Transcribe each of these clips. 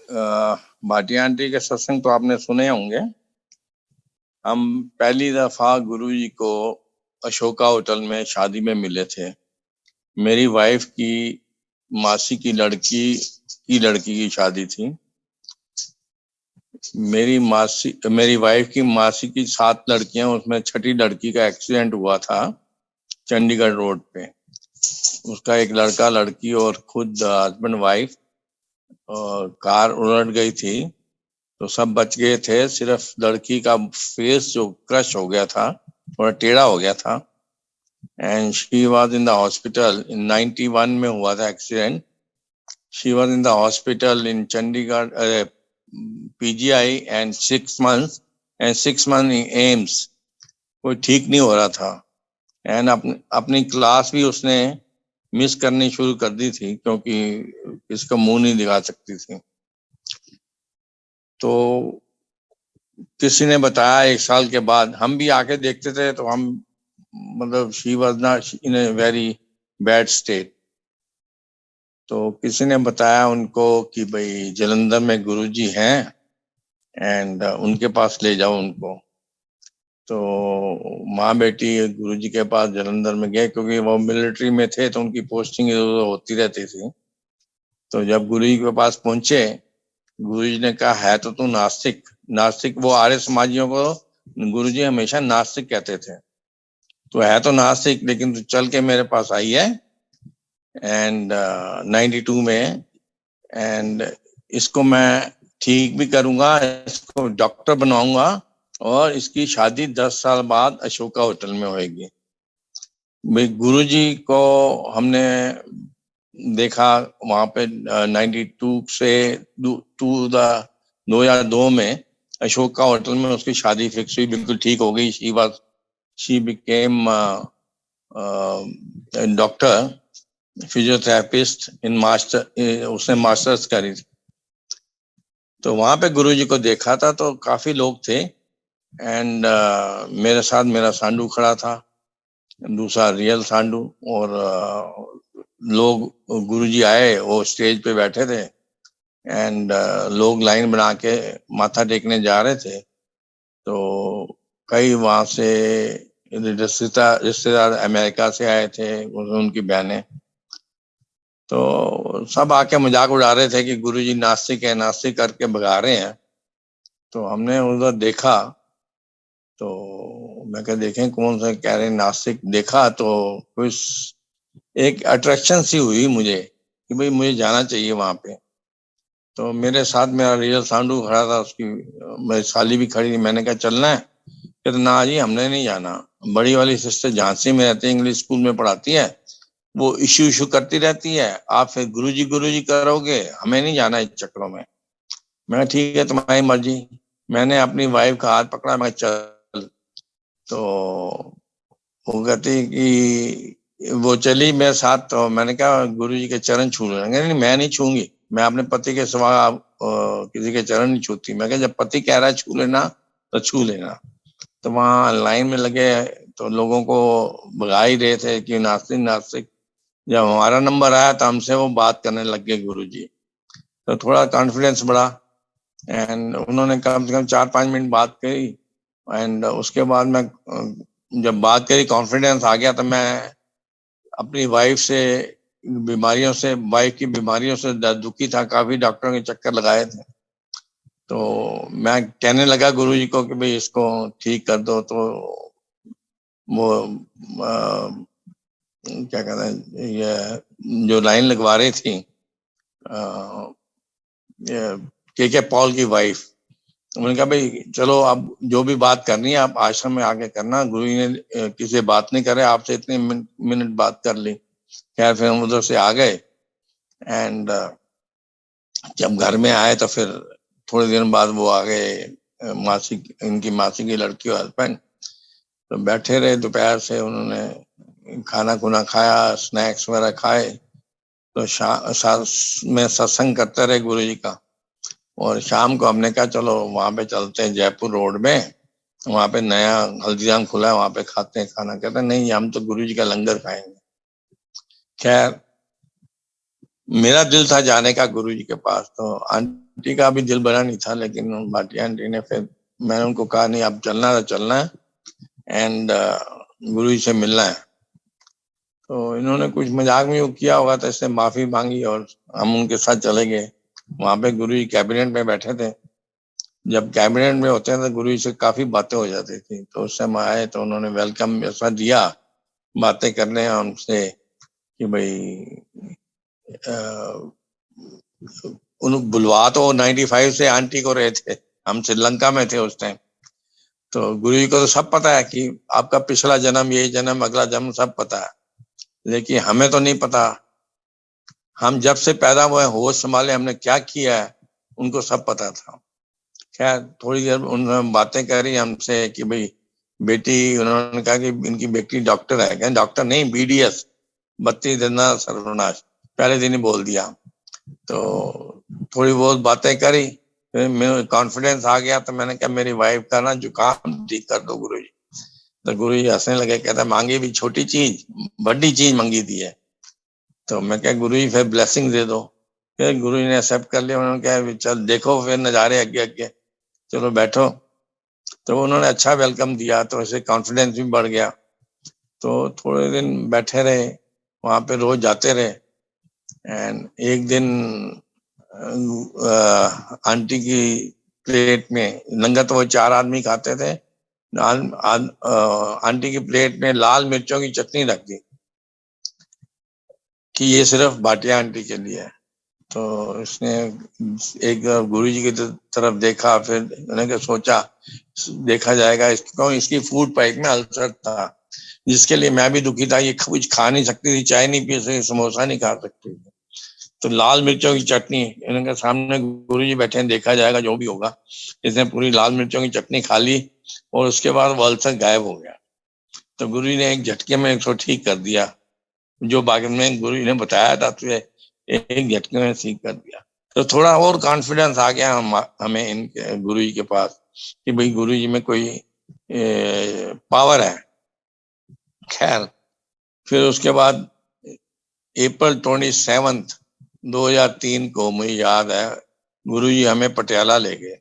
Bhatia aunty के सत्संग तो आपने सुने होंगे। हम पहली दफा गुरुजी को अशोका होटल में शादी में मिले थे। मेरी वाइफ की मासी की लड़की की शादी थी। मेरी वाइफ की मासी की 7 लड़कियां, उसमें छठी लड़की का एक्सीडेंट हुआ था चंडीगढ़ रोड पे। उसका एक लड़का लड़की और खुद हस्बैंड वाइफ कार उलट गई थी, तो सब बच गए थे। सिर्फ लड़की का फेस जो क्रश हो गया था, थोड़ा टेढ़ा हो गया था। And she was in the hospital in 91 में हुआ था accident. She was in the hospital in Chandigarh PGI and 6 months in AIIMS. कोई ठीक नहीं हो रहा था। एंड अपनी क्लास भी उसने मिस करनी शुरू कर दी थी, क्योंकि इसका मुंह नहीं दिखा सकती थी। तो किसी ने बताया 1 साल के बाद, हम भी आके देखते थे तो हम मतलब she was not in a very bad state. तो किसी ने बताया उनको कि भाई जलंधर में गुरुजी हैं एंड उनके पास ले जाओ उनको। तो माँ बेटी गुरुजी के पास जलंधर में गए, क्योंकि वो मिलिट्री में थे तो उनकी पोस्टिंग होती रहती थी। तो जब गुरुजी के पास पहुंचे, गुरुजी ने कहा है तो तू नास्तिक। नास्तिक, वो आर्य समाजियों को गुरुजी हमेशा नास्तिक कहते थे। तो है तो नास्तिक, लेकिन तू चल के मेरे पास आई है एंड 92 में, एंड इसको मैं ठीक भी करूंगा, इसको डॉक्टर बनवाऊंगा और इसकी शादी 10 साल बाद अशोका होटल में होगी। गुरुजी को हमने देखा वहां पे 92 से 2002 में अशोका होटल में उसकी शादी फिक्स हुई, बिल्कुल ठीक हो गई। She became doctor, physiotherapist in master, उसने मास्टर्स करी थी। तो वहां पे गुरुजी को देखा था तो काफी लोग थे। एंड मेरे साथ मेरा सांडू खड़ा था, दूसरा रियल सांडू। और लोग, गुरुजी आए, वो स्टेज पे बैठे थे एंड लोग लाइन बना के माथा टेकने जा रहे थे। तो कई वहां से रिश्तेदार अमेरिका से आए थे, उनकी बहनें। तो सब आके मजाक उड़ा रहे थे कि गुरुजी नास्तिक है, नास्तिक करके भगा रहे हैं। तो हमने उधर देखा, तो मैं क्या देखें कौन सा कह रहे नास्तिक। देखा तो कुछ एक अट्रैक्शन सी हुई मुझे कि भाई मुझे जाना चाहिए वहां पे। तो मेरे साथ मेरा रियल सांडू खड़ा था, उसकी मेरी साली भी खड़ी थी। मैंने कहा चलना है? कहते ना जी, हमने नहीं जाना। बड़ी वाली सिस्टर झांसी में रहती है, इंग्लिश स्कूल में पढ़ाती है, वो इशू करती रहती है। आप फिर गुरुजी करोगे, हमें नहीं जाना इस चक्रों में। मैं ठीक है, तुम्हारी मर्जी। मैंने अपनी वाइफ का हाथ पकड़ा, मैं चल। तो वो कहती कि वो चली मेरे साथ। तो मैंने कहा गुरुजी के चरण छू लेंगे। नहीं, मैं नहीं छूंगी, मैं अपने पति के सिवा किसी के चरण नहीं छूती। मैं कहा जब पति कह रहा है छू लेना तो छू लेना। तो वहां लाइन में लगे तो लोगों को भगा ही रहे थे कि नास्तिक नास्तिक। जब हमारा नंबर आया तो हमसे वो बात करने लग गए गुरुजी। तो थोड़ा कॉन्फिडेंस बढ़ा एंड उन्होंने कम से कम 4-5 मिनट बात करी। एंड उसके बाद मैं जब बात करी, कॉन्फिडेंस आ गया, तो मैं अपनी वाइफ की बीमारियों से दुखी था। काफी डॉक्टरों के चक्कर लगाए थे। तो मैं कहने लगा गुरुजी को कि भाई इसको ठीक कर दो। तो वो क्या कहते हैं, ये जो लाइन लगवा रही थी, के पॉल की वाइफ, उन्होंने कहा भाई चलो, अब जो भी बात करनी है आप आश्रम में आके करना। गुरु जी ने किसी से बात नहीं करे, आपसे इतने मिनट बात कर ली। खैर फिर हम उधर से आ गए एंड जब घर में आए तो फिर थोड़े दिन बाद वो आ गए, इनकी मासी की लड़की और हस्बैंड। तो बैठे रहे दोपहर से, उन्होंने खाना खुना खाया, स्नैक्स वगैरह खाए। तो में सत्संग करते रहे गुरु जी का। और शाम को हमने कहा चलो वहां पे चलते हैं, जयपुर रोड में वहां पे नया हल्दीराम खुला है, वहां पे खाते हैं खाना। कहते नहीं, हम तो गुरु जी का लंगर खाएंगे। खैर मेरा दिल था जाने का गुरुजी के पास, तो आंटी का भी दिल बना नहीं था, लेकिन भाटिया आंटी ने फिर, मैंने उनको कहा नहीं, अब चलना है तो चलना है, एंड गुरुजी से मिलना है। तो इन्होंने कुछ मजाक में किया होगा, तो इससे माफी मांगी और हम उनके साथ चले गए। वहां पे गुरुजी कैबिनेट में बैठे थे। जब कैबिनेट में होते हैं तो गुरुजी से काफी बातें हो जाती थी, तो उस समय आए तो उन्होंने वेलकम ऐसा दिया, बातें करने हमसे कि भाई उन बुलवा तो 95 से आंटी को रहे थे, हम श्रीलंका में थे उस टाइम। तो गुरु जी को तो सब पता है कि आपका पिछला जन्म, यही जन्म, अगला जन्म सब पता है, लेकिन हमें तो नहीं पता। हम जब से पैदा हुए, होश संभाले, हमने क्या किया है, उनको सब पता था। खैर थोड़ी देर उन्होंने बातें करी हमसे कि भाई बेटी, उन्होंने कहा कि इनकी बेटी डॉक्टर है। क्या डॉक्टर नहीं, BDS, 32 दिन सर्वनाश, पहले दिन ही बोल दिया। तो थोड़ी बहुत बातें करी, मेरे कॉन्फिडेंस आ गया, तो मैंने कहा मेरी वाइफ का ना जुकाम ठीक कर दो गुरुजी। तो गुरुजी हंसने लगे, कहता मांगी भी छोटी चीज, बड़ी चीज मांगी थी है। तो मैं क्या गुरुजी फिर ब्लेसिंग दे दो। फिर गुरुजी ने एक्सेप्ट कर लिया। उन्होंने कहा चल देखो फिर नजारे आगे आगे, चलो बैठो। तो उन्होंने अच्छा वेलकम दिया, तो ऐसे कॉन्फिडेंस भी बढ़ गया। तो थोड़े दिन बैठे रहे वहां पे, रोज जाते रहे। एंड एक दिन आंटी की प्लेट में, लंगर तो वो 4 आदमी खाते थे, आंटी की प्लेट में लाल मिर्चों की चटनी रख दी कि ये सिर्फ भाटिया आंटी के लिए है। तो उसने एक गुरु जी की तरफ देखा, फिर उन्होंने सोचा देखा जाएगा इसको, इसकी फूड पाइप में अल्सर था, जिसके लिए मैं भी दुखी था। ये कुछ खा नहीं सकती थी, चाय नहीं पी सकती, समोसा नहीं खा सकती थी। तो लाल मिर्चों की चटनी, इनके सामने गुरु जी बैठे हैं, देखा जाएगा जो भी होगा। इसने पूरी लाल मिर्चों की चटनी खा ली और उसके बाद वो अल्सर गायब हो गया। तो गुरु जी ने एक झटके में इसको ठीक कर दिया, जो बाद में गुरु जी ने बताया था, तो एक झटके में ठीक कर दिया। तो थोड़ा और कॉन्फिडेंस आ गया हमें इनके गुरु जी के पास कि भाई गुरु जी में कोई पावर है। खैर फिर उसके बाद अप्रैल 27, 2003 को मुझे याद है, गुरुजी हमें पटियाला ले गए।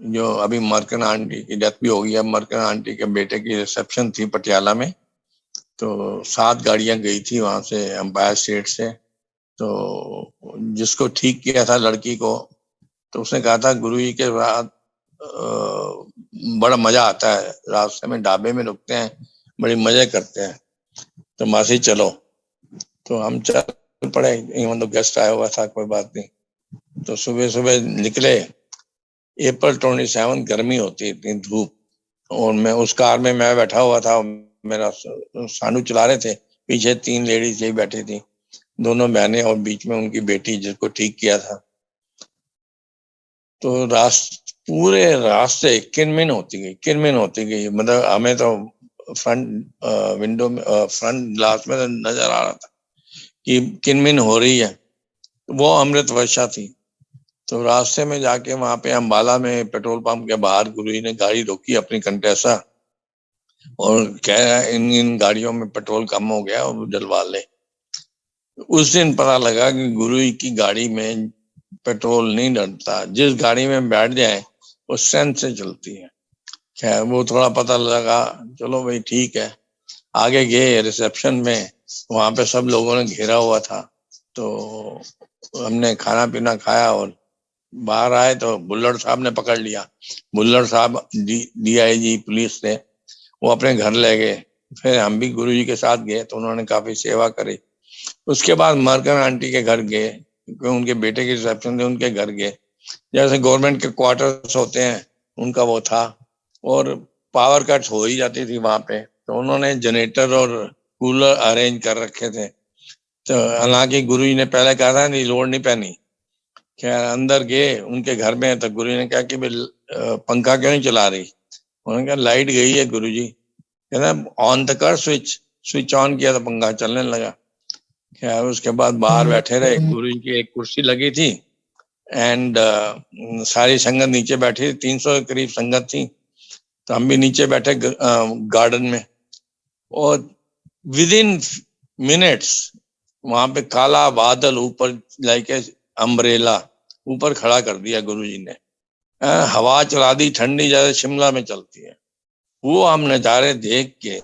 जो अभी मरकन आंटी की डेथ भी हो गई है, मरकन आंटी के बेटे की रिसेप्शन थी पटियाला में। तो 7 गाड़ियां गई थी वहां से, एम्पायर स्टेट से। तो जिसको ठीक किया था लड़की को, तो उसने कहा था गुरुजी के बाद बड़ा मजा आता है, रास्ते में ढाबे में रुकते हैं, बड़ी मजे करते हैं, तो मासी चलो। तो हम चल पड़े, इवन तो गेस्ट आया हुआ था, कोई बात नहीं। तो सुबह सुबह निकले। अप्रैल 27 गर्मी होती, इतनी धूप, और मैं उस कार में मैं बैठा हुआ था, मेरा सानू चला रहे थे, पीछे 3 लेडीज यही बैठी थी, दोनों बहनें और बीच में उनकी बेटी जिसको ठीक किया था। तो पूरे रास्ते किनमिन होती गई, मतलब हमें तो फ्रंट विंडो में, फ्रंट ग्लास में नजर आ रहा था कि किनमिन हो रही है। वो अमृत वर्षा थी। तो रास्ते में जाके वहां पे अम्बाला में पेट्रोल पंप के बाहर गुरुजी ने गाड़ी रोकी अपनी कंटेसा, और कह रहा है इन गाड़ियों में पेट्रोल कम हो गया और डलवा ले। उस दिन पता लगा कि गुरुजी की गाड़ी में पेट्रोल नहीं डलता, जिस गाड़ी में बैठ जाए वो स्ट्रेंथ से चलती है। खैर वो थोड़ा पता लगा, चलो भाई ठीक है। आगे गए रिसेप्शन में, वहां पे सब लोगों ने घेरा हुआ था। तो हमने खाना पीना खाया और बाहर आए तो बुल्लड़ साहब ने पकड़ लिया। बुल्लड़ साहब DIG पुलिस थे, वो अपने घर ले गए। फिर हम भी गुरुजी के साथ गए, तो उन्होंने काफी सेवा करी। उसके बाद मरकन आंटी के घर गए, क्योंकि उनके बेटे की रिसेप्शन थे, उनके घर गए। जैसे गवर्नमेंट के क्वार्टर्स होते हैं, उनका वो था, और पावर कट हो ही जाती थी वहां पे, तो उन्होंने जनरेटर और कूलर अरेंज कर रखे थे। तो हालांकि गुरुजी ने पहले कहा था नहीं, लोड नहीं पहनी। खैर अंदर गए उनके घर में, तो गुरु ने कहा कि पंखा क्यों नहीं चला रही। उन्होंने कहा लाइट गई है गुरुजी। कहना ऑन द कर स्विच, स्विच ऑन किया तो पंखा चलने लगा। खैर उसके बाद बाहर बैठे रहे, गुरुजी की एक कुर्सी लगी थी, एंड सारी संगत नीचे बैठी थी, 300 के करीब संगत थी। तो हम भी नीचे बैठे गार्डन में, और विद इन मिनट्स वहां पे काला बादल ऊपर, लाइक अम्ब्रेला ऊपर खड़ा कर दिया गुरुजी ने। हवा चला दी ठंडी, जैसे शिमला में चलती है। वो हम नजारे देख के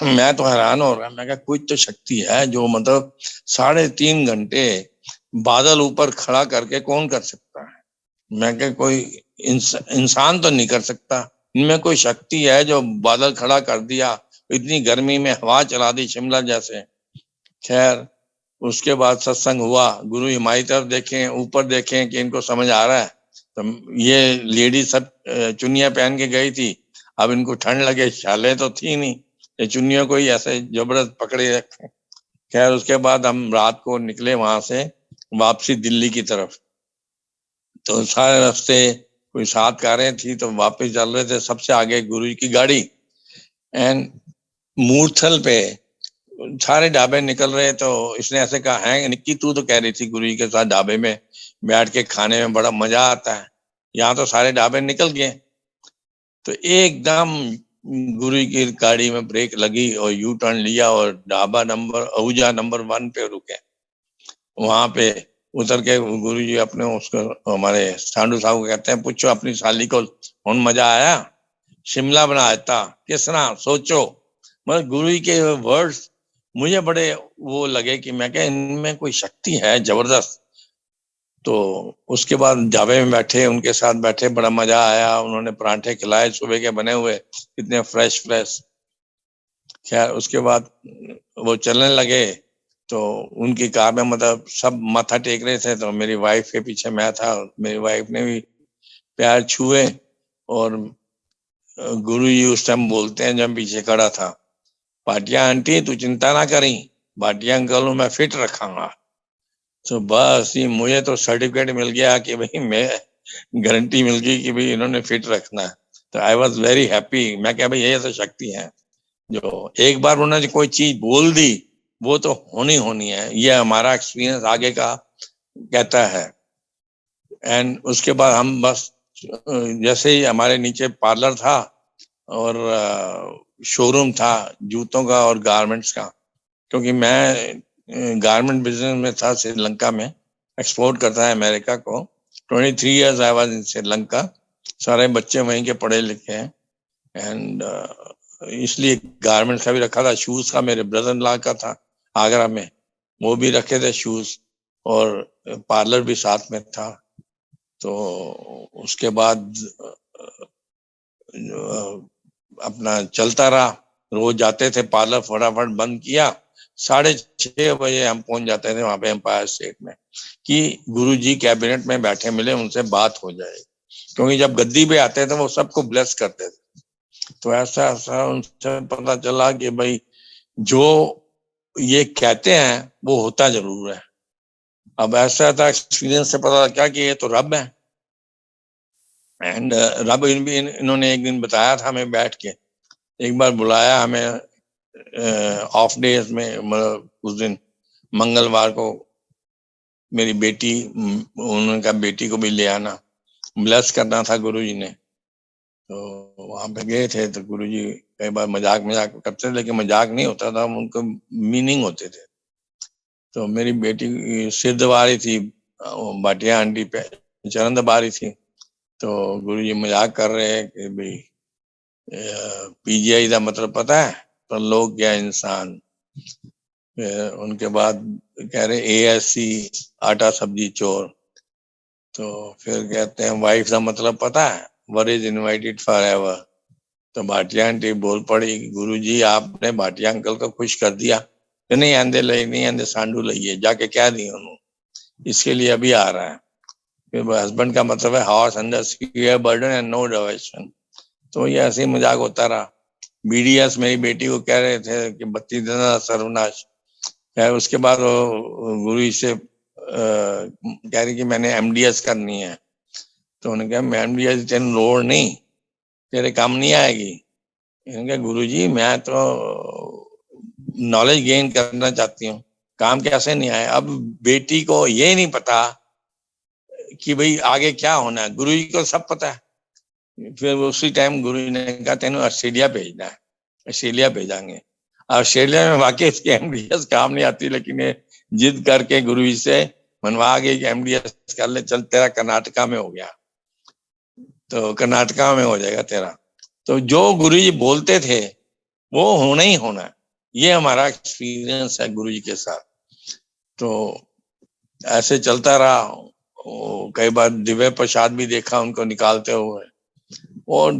मैं तो हैरान हो रहा, मैं कहा कुछ तो शक्ति है जो मतलब 3.5 घंटे बादल ऊपर खड़ा करके कौन कर सकता है। मैं कहा कोई इंसान तो नहीं कर सकता, इनमें कोई शक्ति है जो बादल खड़ा कर दिया, इतनी गर्मी में हवा चला दी शिमला जैसे। खैर उसके बाद सत्संग हुआ, गुरु हमारी तरफ देखें, ऊपर देखें कि इनको समझ आ रहा है। तो ये लेडी सब चुन्नियां पहन के गई थी, अब इनको ठंड लगे, शालें तो थी नहीं, ये चुन्नियों को ही ऐसे जबरदस्त पकड़े रखे। खैर उसके बाद हम रात को निकले वहां से वापसी दिल्ली की तरफ। तो सारे रास्ते कोई 7 कारें थी, तो वापस चल रहे थे, सबसे आगे गुरु जी की गाड़ी। एंड मूर्थल पे सारे ढाबे निकल रहे, तो इसने ऐसे कहा, है निक्की तू तो कह रही थी गुरु जी के साथ ढाबे में बैठ के खाने में बड़ा मजा आता है, यहाँ तो सारे ढाबे निकल गए। तो एकदम गुरु की गाड़ी में ब्रेक लगी और यू टर्न लिया और ढाबा नंबर आहूजा नंबर 1 पे रुके। वहां पे उतर के गुरु जी अपने उसको, हमारे सांडू साहब को कहते हैं, पूछो अपनी साली को कौन मजा आया, शिमला बना देता किस तरह सोचो। मतलब गुरु जी के वर्ड्स मुझे बड़े वो लगे कि मैं क्या इनमें कोई शक्ति है जबरदस्त। तो उसके बाद ढाबे में बैठे, उनके साथ बैठे, बड़ा मजा आया। उन्होंने परांठे खिलाए सुबह के बने हुए, इतने फ्रेश फ्रेश। खैर उसके बाद वो चलने लगे, तो उनकी कार में मतलब सब माथा टेक रहे थे, तो मेरी वाइफ के पीछे मैं था, मेरी वाइफ ने भी पैर छुए। और गुरु जी उस टाइम बोलते हैं जब पीछे खड़ा था, भाटिया आंटी तू चिंता ना करी, भाटिया अंकल मैं फिट रखांगा। तो बस ये मुझे तो सर्टिफिकेट मिल गया कि भाई मैं, गारंटी मिल गई कि भाई इन्होंने फिट रखना है। तो आई वॉज वेरी हैप्पी। मैं क्या भाई ये तो शक्ति है, जो एक बार उन्होंने कोई चीज बोल दी वो तो होनी होनी है, ये हमारा एक्सपीरियंस आगे का कहता है। एंड उसके बाद हम बस जैसे ही हमारे नीचे पार्लर था और शोरूम था जूतों का और गारमेंट्स का, क्योंकि मैं गारमेंट बिजनेस में था श्रीलंका में, एक्सपोर्ट करता है अमेरिका को। 23 years I was in Sri Lanka. सारे बच्चे वहीं के पढ़े लिखे हैं। एंड इसलिए गारमेंट्स का भी रखा था, शूज का मेरे ब्रदर इन लॉ का था आगरा में, वो भी रखे थे शूज, और पार्लर भी साथ में था। तो उसके बाद अपना चलता रहा, रोज जाते थे पार्लर, फटाफट बंद किया, 6:30 बजे हम पहुंच जाते थे वहां पे एम्पायर स्टेट में, कि गुरुजी कैबिनेट में बैठे मिले, उनसे बात हो जाए, क्योंकि जब गद्दी पे आते थे वो सबको ब्लेस करते थे। तो ऐसा ऐसा उनसे पता चला कि भाई जो ये कहते हैं वो होता जरूर है। अब ऐसा था एक्सपीरियंस से पता लगा कि ये तो रब है। एंड रब इन्होंने एक दिन बताया था हमें, बैठ के एक बार बुलाया हमें ऑफ डेज में, मतलब उस दिन मंगलवार को मेरी बेटी, उन्होंने कहा बेटी को भी ले आना, ब्लेस करना था गुरुजी ने। तो वहां पे गए थे, तो गुरुजी कई बार मजाक मजाक करते थे, लेकिन मजाक नहीं होता था, उनको मीनिंग होते थे। तो मेरी बेटी सिर दबा रही थी, भाटिया आंटी पे चरण दबा रही थी। तो गुरुजी मजाक कर रहे हैं कि भाई पीजीआई का मतलब पता है, तो लोग क्या इंसान। उनके बाद कह रहे एएससी आटा सब्जी चोर। तो फिर कहते हैं वाइफ का मतलब पता है, वर इज इनवाइटेड फॉर एवर। तो भाटिया आंटी बोल पड़ी, गुरुजी आपने भाटिया अंकल को खुश कर दिया। कि नहीं आंदे ले, नहीं आंदे सांडू लइए, जाके क्या दी उन्होंने, इसके लिए अभी आ रहा है। फिर हस्बैंड का मतलब है horse under burden and no diversion. तो ये ऐसे ही मजाक होता रहा। बीडीएस मेरी बेटी को कह रहे थे कि बत्ती देना सर्वनाश। खैर उसके बाद वो गुरु से कह रही कि मैंने एमडीएस करनी है। तो उन्होंने कहा मैं एमडीएस तेन लोड़ नहीं, तेरे काम नहीं आएगी। इन्होंने कहा गुरुजी मैं तो नॉलेज गेन करना चाहती हूँ, काम कैसे नहीं आए। अब बेटी को ये नहीं पता कि भाई आगे क्या होना है, गुरुजी को सब पता है। फिर उसी टाइम गुरु ने कहा तेन ऑस्ट्रेलिया भेजना है, ऑस्ट्रेलिया भेजांगे। ऑस्ट्रेलिया में वाकई इसकी एमडीएस काम नहीं आती, लेकिन ये जिद करके गुरु जी से मनवा गई कि एमडीएस कर ले, चल तेरा कर्नाटका में हो गया, तो कर्नाटका में हो जाएगा तेरा। तो जो गुरु जी बोलते थे वो होना ही होना, ये हमारा एक्सपीरियंस है गुरु जी के साथ। तो ऐसे चलता रहा। कई बार दिव्य प्रसाद भी देखा उनको निकालते हुए, और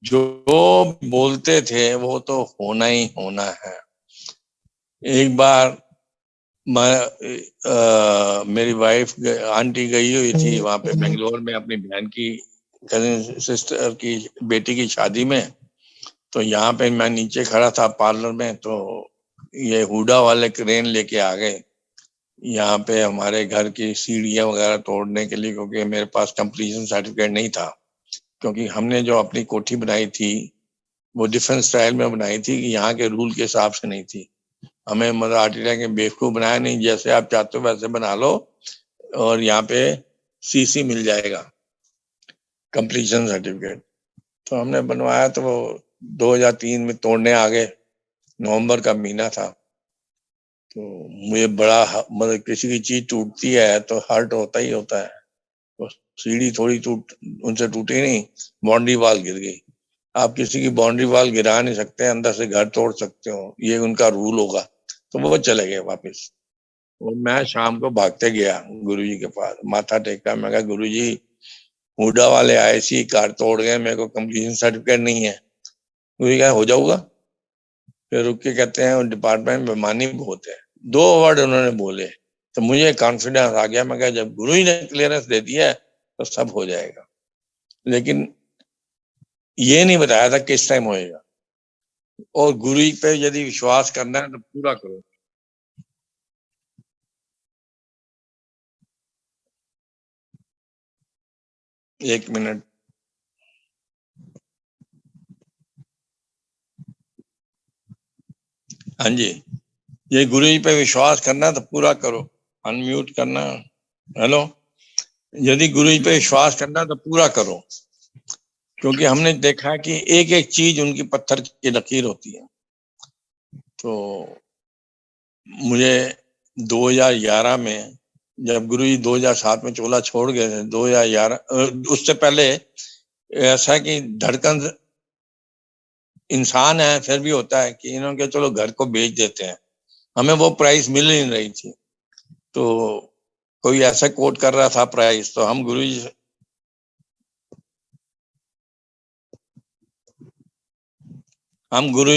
जो बोलते थे वो तो होना ही होना है। एक बार मेरी वाइफ आंटी गई हुई थी वहां पे बेंगलोर में अपनी बहन की कजिन सिस्टर की बेटी की शादी में। तो यहाँ पे मैं नीचे खड़ा था पार्लर में, तो ये हुडा वाले क्रेन लेके आ गए यहाँ पे हमारे घर की सीढ़ियाँ वगैरह तोड़ने के लिए, क्योंकि मेरे पास कंप्लीशन सर्टिफिकेट नहीं था। क्योंकि हमने जो अपनी कोठी बनाई थी वो डिफरेंट स्टाइल में बनाई थी कि यहाँ के रूल के हिसाब से नहीं थी। हमें मतलब आर्टिलिया के बेवकूफ बनाया नहीं, जैसे आप चाहते हो वैसे बना लो और यहाँ पे सीसी मिल जाएगा, कंप्लीशन सर्टिफिकेट। तो हमने बनवाया, तो वो 2003 में तोड़ने आ गए। नवंबर का महीना था। तो मुझे बड़ा मतलब किसी की चीज टूटती है तो हर्ट होता ही होता है। तो सीढ़ी थोड़ी उनसे टूटी नहीं, बाउंड्री वॉल गिर गई। आप किसी की बाउंड्री वॉल गिरा नहीं सकते, अंदर से घर तोड़ सकते हो, ये उनका रूल होगा। तो वो चले गए वापस। और मैं शाम को भागते गया गुरुजी के पास, माथा टेका। मैं कहा गुरुजी हुडा वाले आए सी कार तोड़ गए, मेरे को कंप्लीशन सर्टिफिकेट नहीं है। गुरुजी कहा हो जाऊगा। फिर रुक के कहते हैं डिपार्टमेंट में बेईमानी बहुत है। 2 वर्ड उन्होंने बोले तो मुझे कॉन्फिडेंस आ गया। मैं कहा जब गुरु जी ने क्लियरेंस दे दिया है तो सब हो जाएगा। लेकिन ये नहीं बताया था किस टाइम होएगा। और गुरु जी पे यदि विश्वास करना है तो पूरा करो। एक मिनट। हाँ जी, ये गुरु जी पे विश्वास करना तो पूरा करो। अनम्यूट करना। हेलो। यदि गुरु जी पे विश्वास करना तो पूरा करो, क्योंकि हमने देखा कि एक एक चीज उनकी पत्थर की लकीर होती है। तो मुझे 2011 में जब गुरु जी 2007 में चोला छोड़ गए थे, 2011 उससे पहले ऐसा कि धड़कन इंसान है फिर भी होता है कि इन्होंने कहा चलो घर को बेच देते हैं। हमें वो प्राइस मिल नहीं रही थी, तो कोई ऐसा कोट कर रहा था प्राइस, तो हम गुरु जी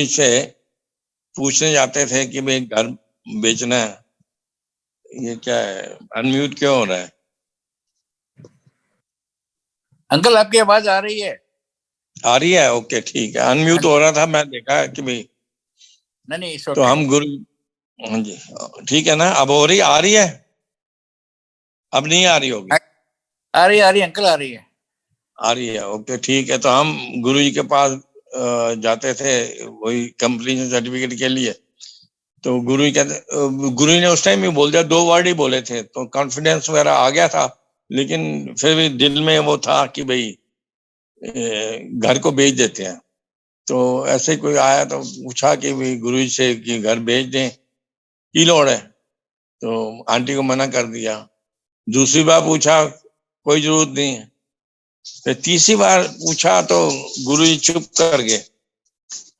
से पूछने जाते थे कि भाई घर बेचना है। ये क्या है, अनम्यूट क्यों हो रहा है? अंकल आपकी आवाज आ रही है? आ रही है, ओके ठीक है। अनम्यूट हो रहा था, मैं देखा कि भाई नहीं तो हम गुरु। हाँ जी ठीक है ना, अब हो रही आ रही है, अब नहीं आ रही होगी। आ रही अंकल, आ रही है। आ रही है, ओके ठीक है। तो हम गुरु जी के पास जाते थे वही कंप्लीशन सर्टिफिकेट के लिए। तो गुरु जी कहते, गुरु जी ने उस टाइम भी बोल दिया, 2 वर्ड ही बोले थे, तो कॉन्फिडेंस वगैरह आ गया था। लेकिन फिर भी दिल में वो था कि भाई घर को बेच देते हैं। तो ऐसे कोई आया तो पूछा कि भाई गुरु जी से कि घर बेच दें, की लोड़ है? तो आंटी को मना कर दिया। दूसरी बार पूछा, कोई जरूरत नहीं है। फिर तीसरी बार पूछा तो गुरु जी चुप कर गए।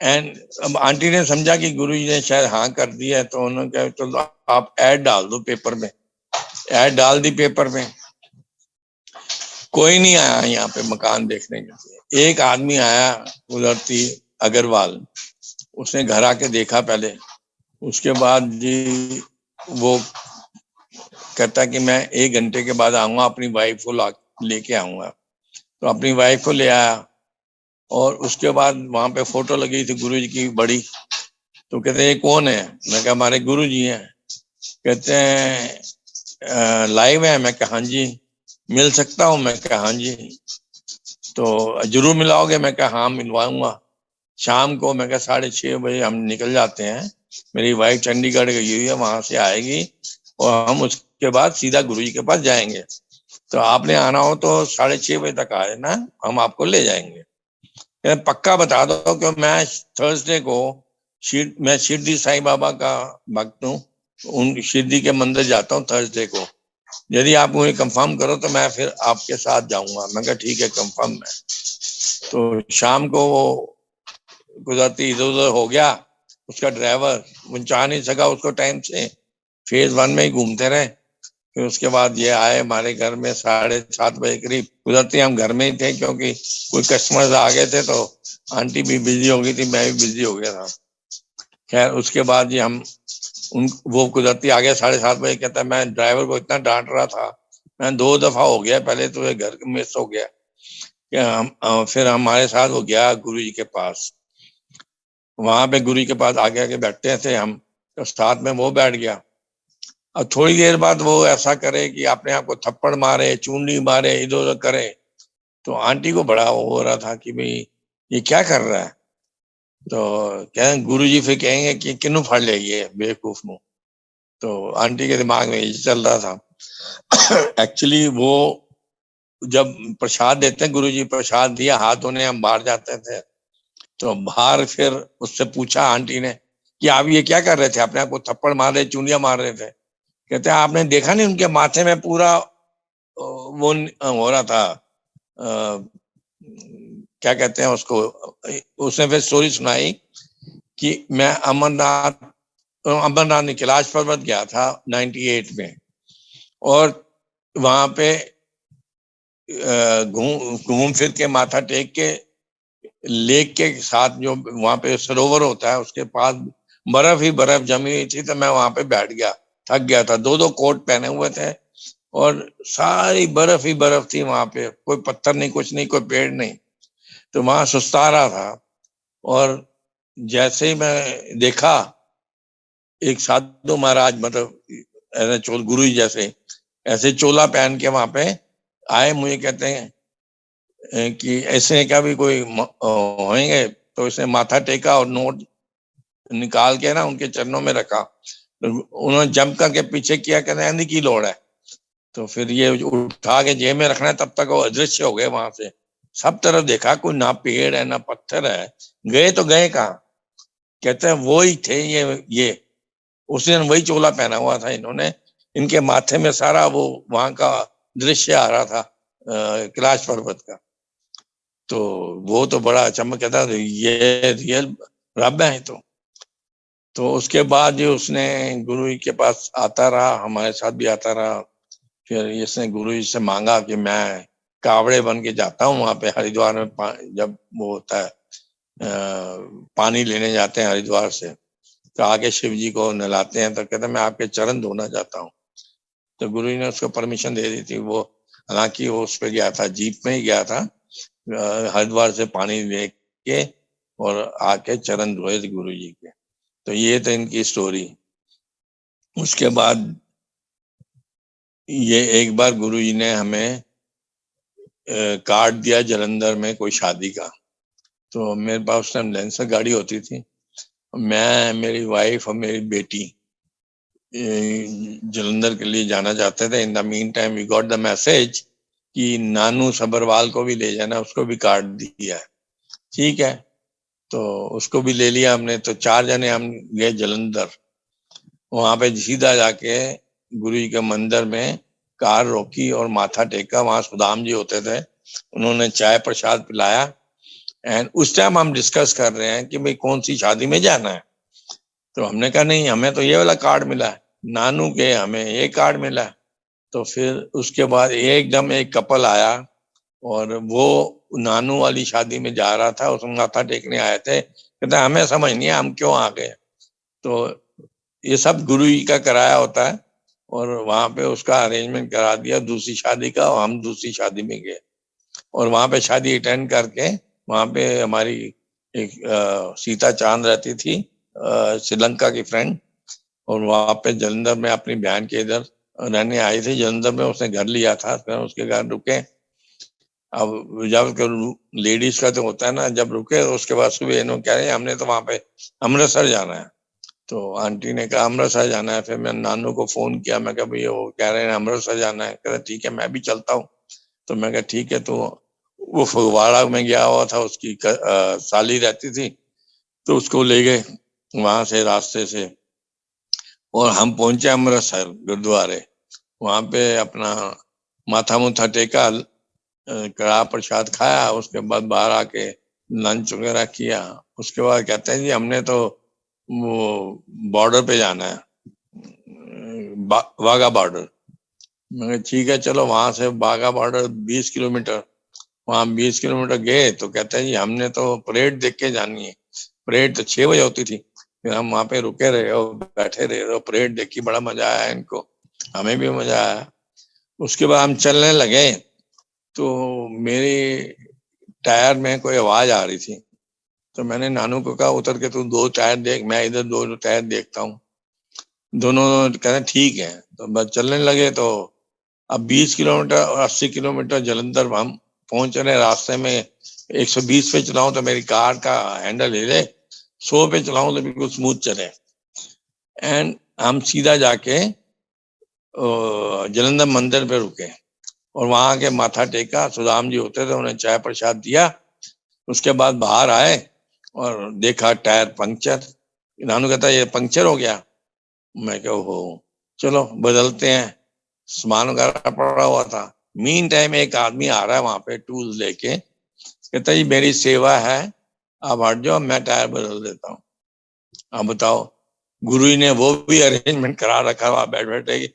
एंड अब आंटी ने समझा कि गुरु जी ने शायद हाँ कर दिया है, तो उन्होंने कहा तो आप ऐड डाल दो पेपर में। ऐड डाल दी पेपर में। कोई नहीं आया यहाँ पे मकान देखने के लिए। एक आदमी आया उधरती अग्रवाल, उसने घर आके देखा पहले। उसके बाद जी वो कहता कि मैं 1 घंटे के बाद आऊंगा, अपनी वाइफ को लेके आऊंगा। तो अपनी वाइफ को ले आया, और उसके बाद वहां पे फोटो लगी थी गुरु जी की बड़ी। तो कहते हैं ये कौन है? मैं कहा हमारे गुरु जी हैं। कहते हैं लाइव है? मैं कहा हाँ जी। मिल सकता हूँ? मैं कहा हाँ जी। तो जरूर मिलाओगे? मैं कहा हाँ मिलवाऊंगा। शाम को मैं कहा 6:30 बजे हम निकल जाते हैं। मेरी वाइफ चंडीगढ़ गई हुई है, वहां से आएगी और हम उसके बाद सीधा गुरु जी के पास जाएंगे। तो आपने आना हो तो 6:30 बजे तक आए ना, हम आपको ले जाएंगे। पक्का बता दो कि मैं थर्सडे को मैं शिरडी साईं बाबा का भक्त हूँ, उन शिरडी के मंदिर जाता हूँ थर्सडे को। यदि आप मुझे कंफर्म करो तो मैं फिर आपके साथ जाऊंगा। मैं कहा ठीक है, कंफर्म है। तो शाम को वो गुजराती इधर उधर हो गया, उसका ड्राइवर वो चाह नहीं सका उसको टाइम से, फेज 1 में ही घूमते रहे। फिर उसके बाद ये आए हमारे घर में 7:30 करीब। गुजरती हम घर में ही थे क्योंकि कोई कस्टमर्स आ गए थे, तो आंटी भी बिजी हो गई थी, मैं भी बिजी हो गया था। खैर उसके बाद जी हम वो गुजरती आ गया 7:30 कहता है मैं ड्राइवर को इतना डांट रहा था, मैं 2 दफा हो गया, पहले तो ये घर मिस हो गया कि हम फिर हमारे साथ वो गया गुरु जी के पास। वहां पे गुरु जी के पास आगे आगे बैठते थे हम, तो साथ में वो बैठ गया। अब थोड़ी देर बाद वो ऐसा करे कि अपने आप को थप्पड़ मारे, चूंडी मारे, इधर उधर करे। तो आंटी को बड़ा हो रहा था कि भाई ये क्या कर रहा है। तो कहें गुरु जी फिर कहेंगे कि किन्नू फड़ ले ये बेवकूफ मुंह। तो आंटी के दिमाग में ये चल रहा था। एक्चुअली वो जब प्रसाद देते हैं, गुरु जी प्रसाद दिया, हाथ धोने हम बाहर जाते थे, तो बाहर फिर उससे पूछा आंटी ने कि आप ये क्या कर रहे थे, अपने आप को थप्पड़ मार रहे, चूंडियां मार रहे थे। कहते हैं आपने देखा नहीं उनके माथे में पूरा वो हो रहा था, क्या कहते हैं उसको। उसने फिर स्टोरी सुनाई कि मैं अमरनाथ नहीं, कैलाश पर्वत गया था 98 में, और वहां पे घूम फिर के माथा टेक के लेक के साथ जो वहां पे सरोवर होता है उसके पास बर्फ ही बर्फ जमी हुई थी। तो मैं वहां पे बैठ गया, थक गया था, 2 कोट पहने हुए थे और सारी बर्फ ही बर्फ थी वहां पे, कोई पत्थर नहीं, कुछ नहीं, कोई पेड़ नहीं। तो वहां सुस्ता रहा था, और जैसे ही मैं देखा एक साधु महाराज, मतलब ऐसे चोल गुरु जी जैसे ऐसे चोला पहन के वहां पे आए, मुझे कहते हैं कि ऐसे क्या भी कोई होंगे। तो इसने माथा टेका और नोट निकाल के ना उनके चरणों में रखा। तो उन्होंने जंप करके पीछे किया, कहते हैं की लोड़ है। तो फिर ये उठा के जेब में रखना है, तब तक वो अदृश्य हो गए वहां से। सब तरफ देखा, कोई ना पेड़ है ना पत्थर है, गए तो गए कहाँ। कहते हैं वो ही थे ये उस दिन वही चोला पहना हुआ था इन्होंने, इनके माथे में सारा वो वहां का दृश्य आ रहा था कैलाश पर्वत का। तो वो तो बड़ा चमक कहता ये रियल रब है। तो उसके बाद जो उसने गुरु जी के पास आता रहा, हमारे साथ भी आता रहा। फिर इसने गुरु जी से मांगा कि मैं कावड़े बन के जाता हूँ वहां पे हरिद्वार में, जब वो होता है पानी लेने जाते हैं हरिद्वार से, तो आके शिव जी को नहलाते हैं। तो कहते मैं आपके चरण धोना चाहता हूँ। तो गुरु जी ने उसको परमिशन दे दी थी। वो हालांकि वो उस पर गया था, जीप में ही गया था, हरिद्वार से पानी लेके और आके चरण धोए थे गुरु जी के। तो ये तो इनकी स्टोरी। उसके बाद ये एक बार गुरु जी ने हमें कार्ड दिया जलंधर में कोई शादी का। तो मेरे पास उस टाइम लेंसर गाड़ी होती थी, मैं, मेरी वाइफ और मेरी बेटी जलंधर के लिए जाना चाहते थे। In the meantime we got the message कि नानू सबरवाल को भी ले जाना, उसको भी कार्ड दिया है। ठीक है, तो उसको भी ले लिया हमने। तो 4 जने हम गए जलंधर। वहां पे सीधा जाके गुरु जी के मंदिर में कार रोकी और माथा टेका। वहां सुदाम जी होते थे, उन्होंने चाय प्रसाद पिलाया। एंड उस टाइम हम डिस्कस कर रहे हैं कि भाई कौन सी शादी में जाना है। तो हमने कहा नहीं, हमें तो ये वाला कार्ड मिला है, नानू के हमें ये कार्ड मिला है। तो फिर उसके बाद एकदम एक कपल आया और वो नानू वाली शादी में जा रहा था, उसमें माथा टेकने आए थे। कहते हमें समझ नहीं है हम क्यों आ गए। तो ये सब गुरु जी का कराया होता है, और वहां पे उसका अरेंजमेंट करा दिया दूसरी शादी का, और हम दूसरी शादी में गए। और वहां पे शादी अटेंड करके वहां पे हमारी एक सीता चांद रहती थी, श्रीलंका की फ्रेंड, और वहां पे जलंधर में अपनी बहन के इधर रहने आई थी। जलंधर में उसने घर लिया था, फिर उसके घर रुके। अब जब लेडीज का तो होता है ना, जब रुके उसके बाद सुबह इन्होंने कह रहे हैं हमने तो वहां पे अमृतसर जाना है। तो आंटी ने कहा अमृतसर जाना है। फिर मैंने नानू को फोन किया, मैं कहा भैया वो कह रहे हैं अमृतसर जाना है। कह रहे ठीक है मैं भी चलता हूँ। तो मैं कहा ठीक है। तो वो फगवाड़ा में गया हुआ था, उसकी साली रहती थी, तो उसको ले गए। वहां से रास्ते से, और हम पहुंचे अमृतसर गुरुद्वारे। वहां पे अपना माथा मुथा टेका, कड़ा प्रसाद खाया, उसके बाद बाहर आके लंच वगैरह किया। उसके बाद कहते हैं जी हमने तो वो बॉर्डर पे जाना है, वाघा बॉर्डर। मैं कहा, ठीक है चलो। वहां से वाघा बॉर्डर 20 किलोमीटर, वहां 20 किलोमीटर गए तो कहते हैं जी हमने तो परेड देख के जानी है। परेड तो 6 बजे होती थी। फिर हम वहां पे रुके रहे और बैठे रहे और परेड देखी, बड़ा मजा आया इनको, हमें भी मजा आया। उसके बाद हम चलने लगे तो मेरी टायर में कोई आवाज आ रही थी। तो मैंने नानू को कहा उतर के तू 2 टायर देख, मैं इधर 2 टायर देखता हूँ। दोनों कहते ठीक है। तो बस चलने लगे। तो अब 20 किलोमीटर और 80 किलोमीटर जलंधर हम पहुंच रहे। रास्ते में 120 पे चलाऊं तो मेरी कार का हैंडल हिले, 100 पे चलाऊं तो बिल्कुल स्मूथ चले। एंड हम सीधा जाके जलंधर मंदिर पे रुके और वहां के माथा टेका। सुदाम जी होते थे, उन्हें चाय प्रसाद दिया। उसके बाद बाहर आए और देखा टायर पंक्चर। नानू कहता ये पंक्चर हो गया। मैं क्या हो, चलो बदलते हैं। सामान वगैरह पड़ा हुआ था। मीन टाइम एक आदमी आ रहा है वहां पे टूल्स लेके, कहता जी मेरी सेवा है, आप हट जाओ, मैं टायर बदल देता हूँ। आप बताओ, गुरु जी ने वो भी अरेंजमेंट करा रखा वहां बैठ बैठे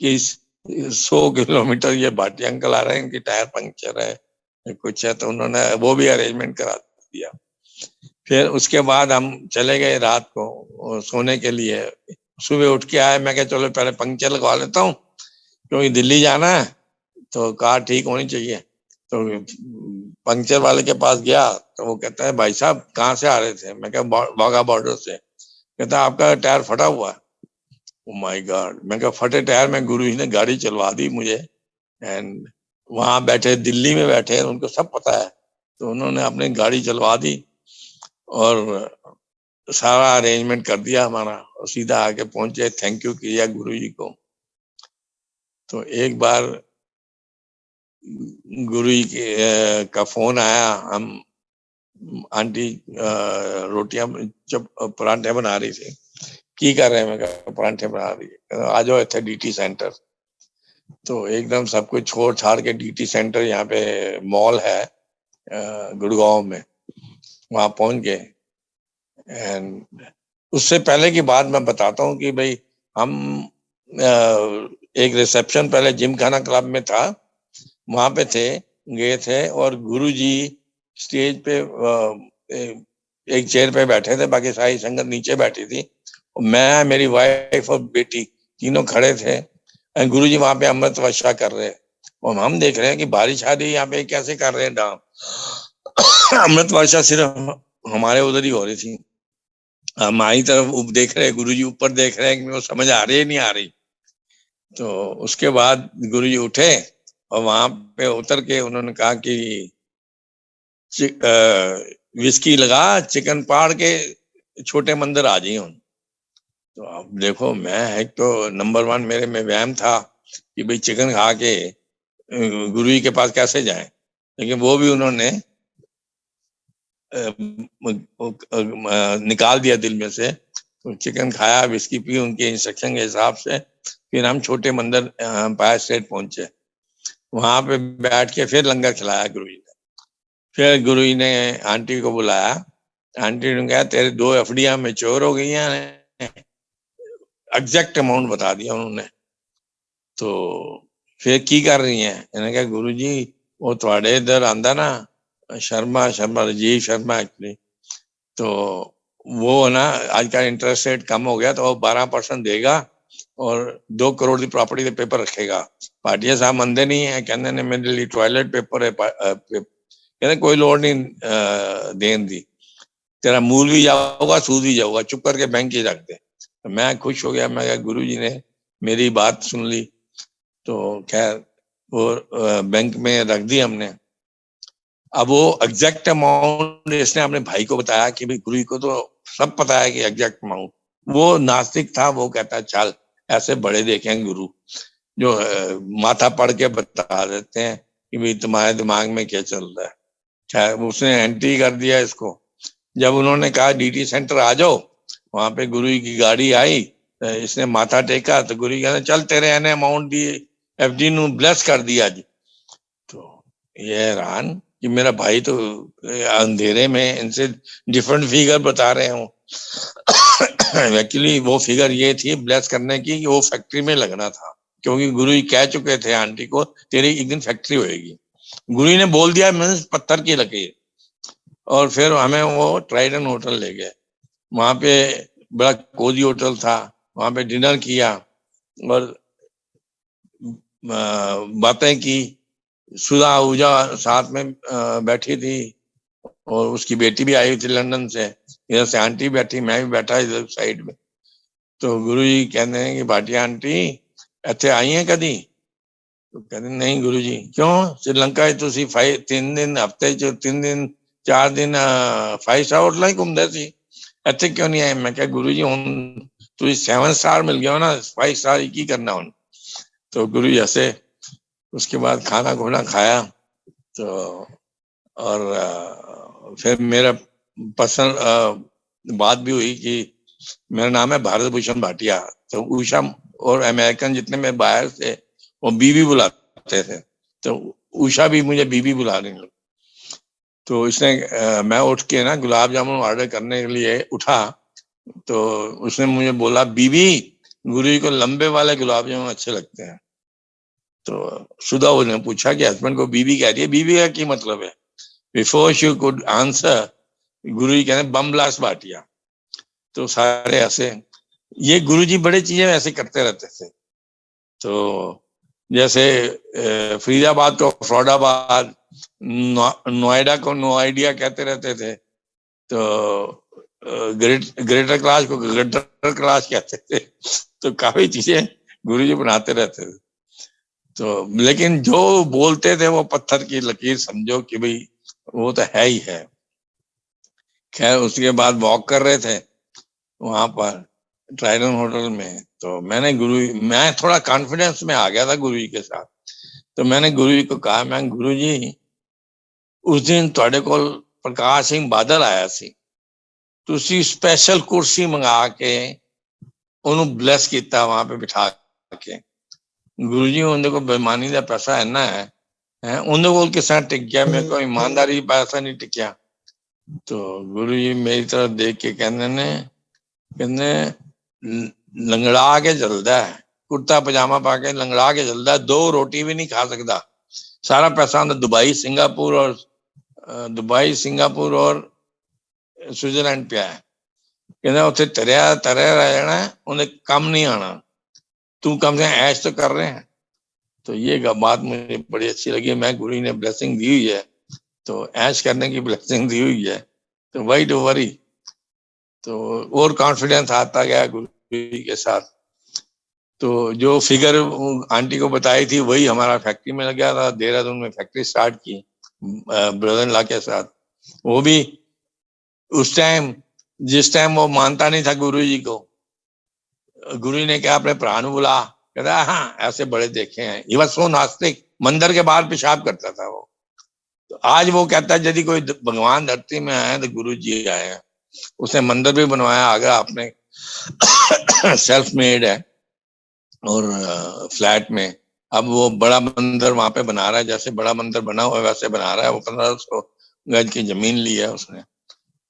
कि 100 किलोमीटर ये भाटी अंकल आ रहे हैं, इनकी टायर पंक्चर है कुछ है, तो उन्होंने वो भी अरेंजमेंट करा दिया। फिर उसके बाद हम चले गए रात को सोने के लिए। सुबह उठ के आए, मैं क्या चलो पहले पंक्चर लगवा लेता हूँ क्योंकि दिल्ली जाना है तो कार ठीक होनी चाहिए। तो पंक्चर वाले के पास गया तो वो कहता है भाई साहब कहाँ से आ रहे थे? मैं क्या वाघा बॉर्डर से। कहता है आपका टायर फटा हुआ है। Oh my God. मैं क्या फटे टायर में गुरु जी ने गाड़ी चलवा दी मुझे। एंड वहां बैठे, दिल्ली में बैठे, उनको सब पता है। तो उन्होंने अपनी गाड़ी चलवा दी और सारा अरेंजमेंट कर दिया हमारा और सीधा आके पहुंचे। थैंक यू किया गुरु जी को। तो एक बार गुरु जी का फोन आया। हम आंटी रोटियां जब परांठे बना रही थी, की कर रहे हैं? मैं कहा परांठे बना रही है। आ जाओ इतने डीटी सेंटर। तो एकदम सब कुछ छोड़ छाड़ के डीटी सेंटर, यहाँ पे मॉल है गुड़गांव में, वहां पहुंच गए। एंड उससे पहले की बात मैं बताता हूँ कि भाई हम एक रिसेप्शन पहले जिम खाना क्लब में था, वहां पे थे, गए थे और गुरुजी स्टेज पे एक चेयर पे बैठे थे, बाकी सारी संगत नीचे बैठी थी। मैं, मेरी वाइफ और बेटी तीनों खड़े थे। गुरुजी वहां पे अमृत वर्षा कर रहे हैं और हम देख रहे हैं कि बारिश आ रही है, यहाँ पे कैसे कर रहे हैं डांस। अमृत वर्षा सिर्फ हमारे उधर ही हो रही थी। हमारी तरफ देख रहे हैं, गुरुजी ऊपर देख रहे हैं कि वो समझ आ रही है नहीं आ रही। तो उसके बाद गुरुजी उठे और वहां पे उतर के उन्होंने कहा कि विस्की लगा, चिकन पाड़ के छोटे मंदिर आ जाइए। तो अब देखो, मैं एक तो नंबर 1 मेरे में वहम था कि भाई चिकन खा के गुरु जी के पास कैसे जाएं, लेकिन वो भी उन्होंने निकाल दिया दिल में से। तो चिकन खाया, विस्की पी उनके इंस्ट्रक्शन के हिसाब से। फिर हम छोटे मंदिर एम्पायर स्टेट पहुंचे। वहां पे बैठ के फिर लंगर खिलाया गुरु जी ने। फिर गुरु जी ने आंटी को बुलाया। आंटी ने कहा तेरे 2 एफडियां मैच्योर हो गई हैं। एग्जैक्ट अमाउंट बता दिया उन्होंने। तो फिर की कर रही हैं? इन्होंने कहा गुरु जी वो थोड़े इधर आंदा ना, शर्मा शर्मा राजीव शर्मा एक्चुअली, तो वो ना आज का इंटरेस्ट रेट कम हो गया तो वो 12% देगा और 2 करोड़ की प्रॉपर्टी के पेपर रखेगा। भाटिया साहब मंदे नहीं है, कहने ने मेरे लिए टॉयलेट पेपर है, कहने कोई लोड़ नहीं देन दी, तेरा मूल भी जाऊगा सूद भी जाऊगा, चुप करके बैंक ही रख दे। तो मैं खुश हो गया। मैं कहा गुरु जी ने मेरी बात सुन ली। तो खैर वो बैंक में रख दी हमने। अब वो एग्जैक्ट अमाउंट इसने अपने भाई को बताया कि भाई गुरु जी को तो सब पता है कि एग्जैक्ट अमाउंट। वो नास्तिक था, वो कहता है चल ऐसे बड़े देखें गुरु जो माथा पढ़ के बता देते हैं कि भाई तुम्हारे दिमाग में क्या चल रहा है। खैर उसने एंट्री कर दिया इसको। जब उन्होंने कहा डीटी सेंटर आ जाओ, वहां पे गुरु जी की गाड़ी आई, इसने माथा टेका तो गुरु जी कहते चल तेरे एने अमाउंट दी एफडी नु ब्लेस कर दिया जी। तो ये हैरान कि मेरा भाई तो अंधेरे में इनसे डिफरेंट फिगर बता रहे हो। एक्चुअली वो फिगर ये थी ब्लेस करने की कि वो फैक्ट्री में लगना था, क्योंकि गुरु जी कह चुके थे आंटी को तेरी एक दिन फैक्ट्री होएगी। गुरु जी ने बोल दिया, मैंने पत्थर की लकीर। और फिर हमें वो ट्राइडन होटल ले गए। वहां पे बड़ा कोजी होटल था, वहां पे डिनर किया और बातें की। सुधा आहूजा साथ में बैठी थी और उसकी बेटी भी आई थी लंदन से। इधर से आंटी बैठी, मैं भी बैठा इधर साइड में। तो गुरु जी कहते हैं कि भाटिया आंटी इतने आई है कदी? तो कहते नहीं गुरु जी। क्यों? श्रीलंका 3 दिन हफ्ते 3 दिन 4 दिन 5 स्टार होटल ही घूमते सी, इतने क्यों नहीं आए? मैं क्या गुरु जी हूँ तुझे 7 स्टार मिल गया हो ना, 5 स्टार की करना हूँ। तो गुरु जी हंसे। उसके बाद खाना खुना खाया तो और फिर मेरा पर्सनल बात भी हुई कि मेरा नाम है भारत भूषण भाटिया। तो उषा और अमेरिकन जितने में बाहर थे वो बीबी बुलाते थे, तो उषा भी मुझे बीबी बुला रही थी। तो इसने मैं उठ के ना गुलाब जामुन ऑर्डर करने के लिए उठा तो उसने मुझे बोला बीबी गुरु जी को लंबे वाले गुलाब जामुन अच्छे लगते हैं। तो सुधा ने पूछा कि हस्बैंड को बीबी कह रही है, बीबी का क्या मतलब है? बिफोर शी कुड आंसर गुरु जी कहते बम ब्लास्ट भाटिया। तो सारे ऐसे, ये गुरु जी बड़े चीजें ऐसे करते रहते थे। तो जैसे फरीदाबाद को फ्रॉडाबाद, नोएडा को नो आइडिया कहते रहते थे। तो ग्रेटर क्लास को ग्रेटर क्लास कहते थे। तो काफी चीजें गुरुजी बनाते रहते थे। तो लेकिन जो बोलते थे वो पत्थर की लकीर समझो कि भाई वो तो है ही है। खैर उसके बाद वॉक कर रहे थे वहां पर ट्राइडन होटल में, तो मैं थोड़ा कॉन्फिडेंस में आ गया था गुरु जी के साथ। तो मैंने गुरु जी को कहा, मैं गुरु जी उस दिन ਤੁਹਾਡੇ ਕੋਲ ਪ੍ਰਕਾਸ਼ ਸਿੰਘ ਬਾਦਲ ਆਇਆ ਸੀ, ਤੁਸੀਂ स्पेशल कुर्सी मंगा के ਉਹਨੂੰ ब्लेस किया वहां पे बिठा के। गुरु जी ਉਹਦੇ ਕੋਲ बेईमानी का पैसा इन्ना है ਉਹਦੇ ਕੋਲ किस तरह टिक गया, मेरे को ईमानदारी पैसा नहीं टिकया। तो गुरु जी मेरी तरफ देख के कहने लंगड़ा के चलता है, कुर्ता पजामा पा के लंगड़ा के चलता है, 2 रोटी भी नहीं खा सकता। सारा पैसा दुबई सिंगापुर और स्विट्जरलैंड पे है। कहना उसे तरया रह जाना, उन्हें कम नहीं आना, तू कम से ऐश तो कर रहे हैं। तो ये बात मुझे बड़ी अच्छी लगी। मैं गुरु ने ब्लेसिंग दी हुई है तो ऐश करने की ब्लेसिंग दी हुई है, तो वही टू वरी। तो और कॉन्फिडेंस आता गया गुरु के साथ। तो जो फिगर आंटी को बताई थी वही हमारा फैक्ट्री में लग गया था। देहरादून में फैक्ट्री स्टार्ट की ब्रदर इन लॉ के साथ। वो भी उस टाइम जिस टाइम वो मानता नहीं था गुरु जी को, गुरु जी ने क्या अपने प्राण बुला, कहता हाँ ऐसे बड़े देखे हैं। ये बस वो नास्तिक मंदिर के बाहर पेशाब करता था वो। तो आज वो कहता है यदि कोई भगवान धरती में आए तो गुरु जी आए हैं। उसने मंदिर भी बनवाया आगरा अपने सेल्फ मेड है और फ्लैट में। अब वो बड़ा मंदिर वहां पे बना रहा है, जैसे बड़ा मंदिर बना हुआ है वैसे बना रहा है। वो 1500 गज की जमीन ली है उसने।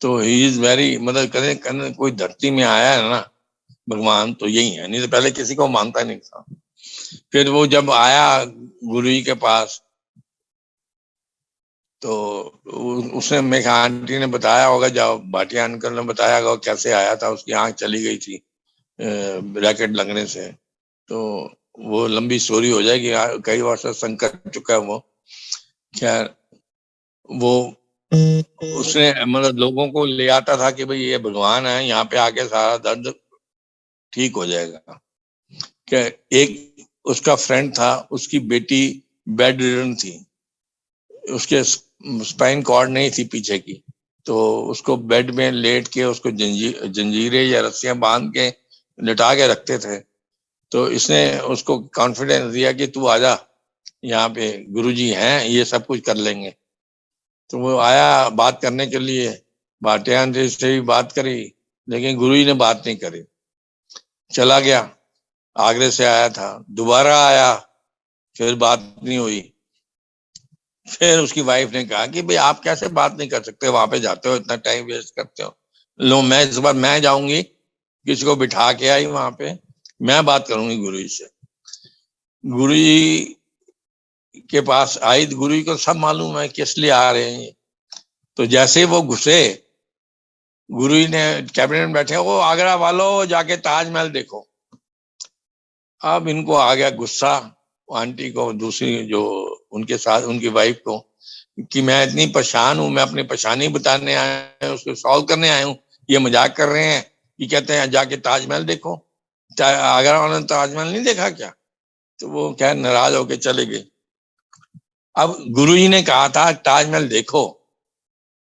तो ही इज वेरी, मतलब कहीं कोई धरती में आया है ना भगवान तो यही है, नहीं तो पहले किसी को मानता नहीं था। फिर वो जब आया गुरु जी के पास तो उसने मेरे आंटी ने बताया होगा, जब भाटिया अंकल ने बताया होगा कैसे आया था, उसकी आंख चली गई थी रैकेट लगने से। तो वो लंबी स्टोरी हो जाएगी, कई वर्ष संग कर चुका है वो। खैर वो उसने मतलब लोगों को ले आता था कि भाई ये भगवान है, यहाँ पे आके सारा दर्द ठीक हो जाएगा। क्या एक उसका फ्रेंड था, उसकी बेटी बेड रिडन थी, उसके स्पाइन कॉर्ड नहीं थी पीछे की, तो उसको बेड में लेट के उसको जंजीरें या रस्सियां बांध के लिटा के रखते थे। तो इसने उसको कॉन्फिडेंस दिया कि तू आजा, यहाँ पे गुरुजी हैं, ये सब कुछ कर लेंगे। तो वो आया बात करने के लिए, भाटिया से भी बात करी लेकिन गुरु जी ने बात नहीं करी, चला गया। आगरे से आया था, दोबारा आया, फिर बात नहीं हुई। फिर उसकी वाइफ ने कहा कि भाई आप कैसे बात नहीं कर सकते, वहां पे जाते हो, इतना टाइम वेस्ट करते हो। लो, मैं इस बार मैं जाऊंगी, किसी को बिठा के आई वहां पे, मैं बात करूंगी गुरु जी से। गुरु जी के पास आई, गुरु जी को सब मालूम है किस लिए आ रहे हैं ये। तो जैसे ही वो घुसे, गुरु जी ने कैबिनेट में बैठे, वो आगरा वालों जाके ताजमहल देखो। अब इनको आ गया गुस्सा, आंटी को, दूसरी जो उनके साथ उनकी वाइफ को, कि मैं इतनी परेशान हूं, मैं अपनी परेशानी बताने आया हूं, उसको सॉल्व करने आया हूँ, ये मजाक कर रहे हैं कि कहते हैं जाके ताजमहल देखो। आगरा वालों ने ताजमहल नहीं देखा क्या? तो वो क्या, नाराज होके चले गए। अब गुरु जी ने कहा था ताजमहल देखो,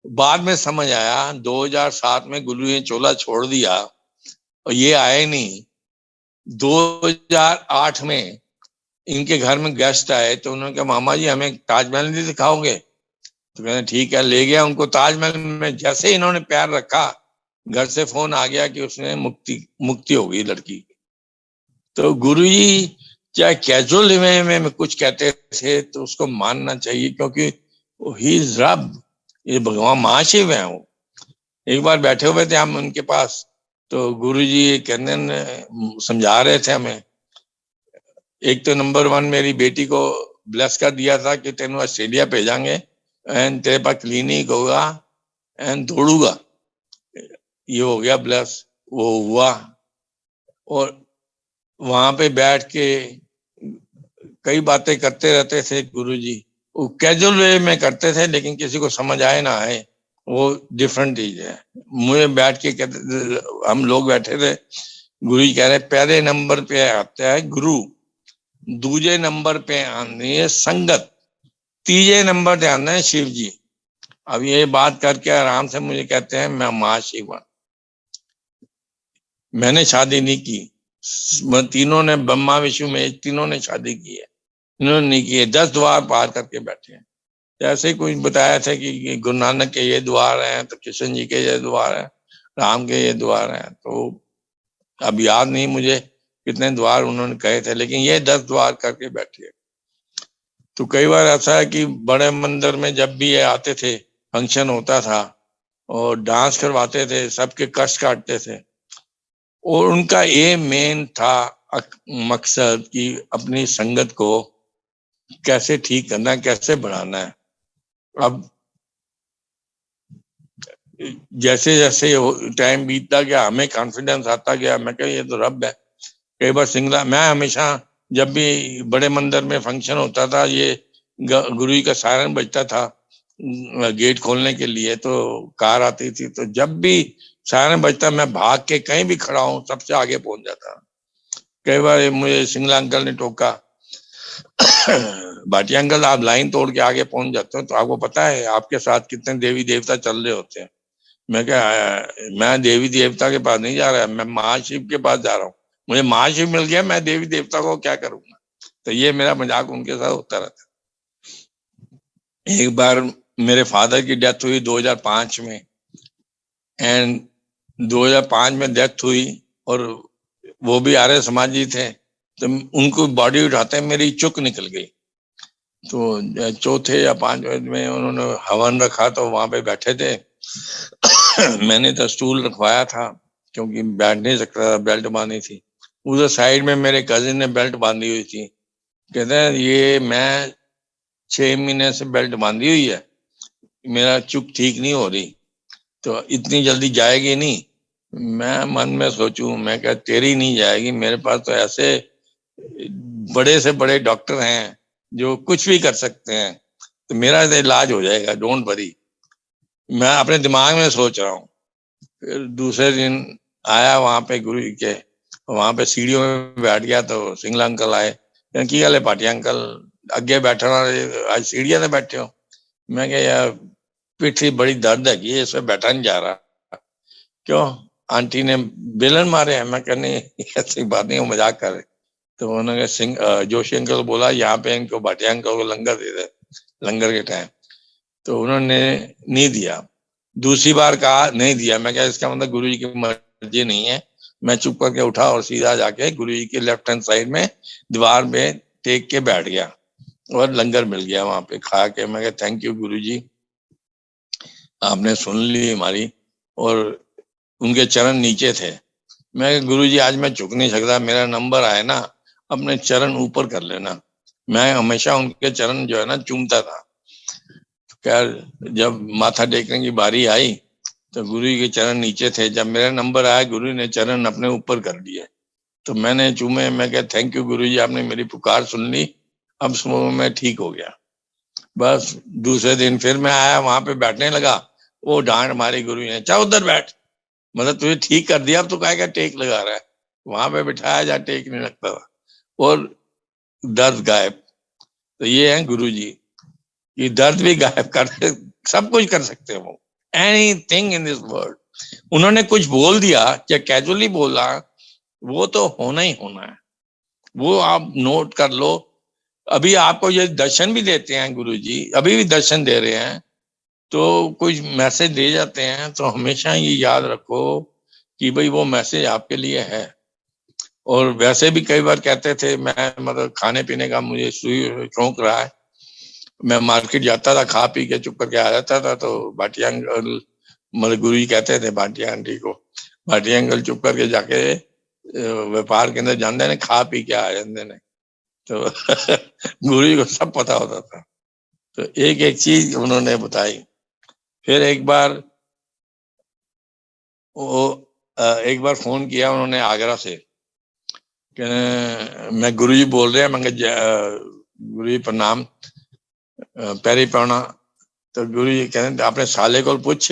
बाद में समझ आया 2007 में गुरु जी ने चोला छोड़ दिया और ये आए नहीं। 2008 में इनके घर में गेस्ट आए, तो उन्होंने कहा मामा जी हमें ताजमहल नहीं दिखाओगे? तो कहते ठीक है, ले गया उनको ताजमहल में। जैसे इन्होंने पैर रखा, घर से फोन आ गया कि उसने मुक्ति हो गई लड़की। तो गुरु जी चाहे कैजुअल वे में कुछ कहते थे तो उसको मानना चाहिए, क्योंकि ही इज रब, ये भगवान महाशिव है। वो एक बार बैठे हुए थे हम उनके पास, तो गुरु जी कहने समझा रहे थे हमें। एक तो नंबर 1 मेरी बेटी को ब्लेस कर दिया था कि तेन ऑस्ट्रेलिया भेजांगे एंड तेरे पास क्लिनिक होगा एंड दौड़ूगा, ये हो गया ब्लेस, वो हुआ। और वहां पे बैठ के कई बातें करते रहते थे गुरु जी, वो कैजुअल वे में करते थे, लेकिन किसी को समझ आए ना आए वो डिफरेंट चीज है। मुझे बैठ के कहते, हम लोग बैठे थे, गुरु जी कह रहे पहले नंबर पे आता है गुरु, दूजे नंबर पे आनी है संगत, तीजे नंबर पे आना है शिव जी। अब ये बात करके आराम से मुझे कहते हैं मैं महाशिव। मैंने शादी नहीं की, तीनों ने, ब्रह्मा विष्णु में तीनों ने शादी की है, इन्होंने नहीं की है। 10 द्वार पार करके बैठे हैं। जैसे कुछ बताया था कि गुरु नानक के ये द्वार हैं, तो कृष्ण जी के ये द्वार हैं, राम के ये द्वार हैं। तो अब याद नहीं मुझे कितने द्वार उन्होंने कहे थे, लेकिन ये 10 द्वार करके बैठे। तो कई बार ऐसा है कि बड़े मंदिर में जब भी ये आते थे, फंक्शन होता था और डांस करवाते थे, सबके कष्ट काटते थे। और उनका ये मेन था मकसद कि अपनी संगत को कैसे ठीक करना है, कैसे बढ़ाना है। अब जैसे जैसे टाइम बीतता गया, हमें कॉन्फिडेंस आता गया, मैं कह ये तो रब है। कई बार सिंगला, मैं हमेशा जब भी बड़े मंदिर में फंक्शन होता था, ये गुरु जी का सायरन बजता था गेट खोलने के लिए, तो कार आती थी, तो जब भी सायरन बजता मैं भाग के कहीं भी खड़ा हूँ सबसे आगे पहुंच जाता। कई बार मुझे सिंगला अंकल ने टोका, भाटिया अंकल आप लाइन तोड़ के आगे पहुंच जाते हो, तो आपको पता है आपके साथ कितने देवी देवता चल रहे होते हैं। मैं क्या, मैं देवी देवता के पास नहीं जा रहा, मैं महाशिव के पास जा रहा हूँ। मुझे महाशिव मिल गया, मैं देवी देवता को क्या करूंगा? तो ये मेरा मजाक उनके साथ होता रहता। एक बार मेरे फादर की डेथ हुई 2005 में, एंड 2005 में डेथ हुई, और वो भी आर्य समाजी थे, तो उनको बॉडी उठाते मेरी चुक निकल गई। तो चौथे या 5वें में उन्होंने हवन रखा, तो वहां पे बैठे थे। मैंने तो स्टूल रखवाया था क्योंकि बैठ नहीं सकता, बेल्ट बांधी थी। उधर साइड में मेरे कजिन ने बेल्ट बांधी हुई थी। कहते हैं ये मैं 6 महीने से बेल्ट बांधी हुई है, मेरा चुक ठीक नहीं हो रही, तो इतनी जल्दी जाएगी नहीं। मैं मन में सोचूं, मैं क्या तेरी नहीं जाएगी, मेरे पास तो ऐसे बड़े से बड़े डॉक्टर हैं जो कुछ भी कर सकते हैं, तो मेरा इलाज हो जाएगा, डोंट वरी। मैं अपने दिमाग में सोच रहा हूँ। फिर दूसरे दिन आया वहां पे गुरु जी के, वहां पे सीढ़ियों में बैठ गया, तो सिंगला अंकल आए, की गल है भाटिया अंकल अगे बैठना, आज सीढ़िया से बैठे हो? मैं क्या यार पिठी बड़ी दर्द है, इसमें बैठा नहीं जा रहा। क्यों? आंटी ने बेलन मारे हैं? मैं कहने ऐसी बात नहीं, वो मजाक कर रहे। तो उन्होंने जोशी अंकल बोला यहाँ पे इनको भाटिया अंकल को लंगर दे दे, लंगर के टाइम। तो उन्होंने नहीं दिया। दूसरी बार कहा नहीं दिया। मैं क्या, इसका मतलब गुरु जी की एनर्जी नहीं है। मैं चुप करके उठा और सीधा जाके गुरु जी के लेफ्ट हैंड साइड में दीवार पे टेक के बैठ गया और लंगर मिल गया वहां पे खा के। मैं कहा थैंक यू गुरु जी, आपने सुन ली हमारी। और उनके चरण नीचे थे। मैं गुरु जी आज मैं झुक नहीं सकता, मेरा नंबर आए ना अपने चरण ऊपर कर लेना। मैं हमेशा उनके चरण जो है ना चूमता था। खैर जब माथा टेकने की बारी आई तो गुरु जी के चरण नीचे थे। जब मेरा नंबर आया गुरु ने चरण अपने ऊपर कर दिए तो मैंने चूमे। मैं कहा थैंक यू गुरु जी, आपने मेरी पुकार सुन ली, अब समय में ठीक हो गया। बस दूसरे दिन फिर मैं आया वहां पे बैठने लगा, वो डांट मारी गुरु जी ने, चाहे उधर बैठ, मतलब तुझे ठीक कर दिया अब तो क्या टेक लगा रहा है। वहां पे बिठाया जा टेक नहीं लगता था। और दर्द गायब। तो ये है गुरु जी, ये दर्द भी गायब कर, सब कुछ कर सकते हैं वो, एनीथिंग इन दिस वर्ल्ड। उन्होंने कुछ बोल दिया या कैजुअली बोला, वो तो होना ही होना है। वो आप नोट कर लो। अभी आपको ये दर्शन भी देते हैं गुरु जी, अभी भी दर्शन दे रहे हैं, तो कुछ मैसेज दे जाते हैं तो हमेशा ये याद रखो कि भाई वो मैसेज आपके लिए है। और वैसे भी कई बार कहते थे, मैं मतलब खाने पीने का मुझे शौक रहा है, मैं मार्केट जाता था, खा पी के चुप करके आ जाता था, तो भाटिया अंकल, मतलब गुरु जी कहते थे भाटिया आंटी को, भाटिया अंकल चुप करके जाके व्यापार के अंदर जाते ने, खा पी के आ जाते ने। तो गुरु जी को सब पता होता था। तो एक एक चीज उन्होंने बताई। फिर एक बार फोन किया उन्होंने आगरा से कि मैं गुरु जी बोल रहे हैं। मैं गुरु जी प्रणाम, पैरी पाना। तो गुरु जी कहते अपने साले को पूछ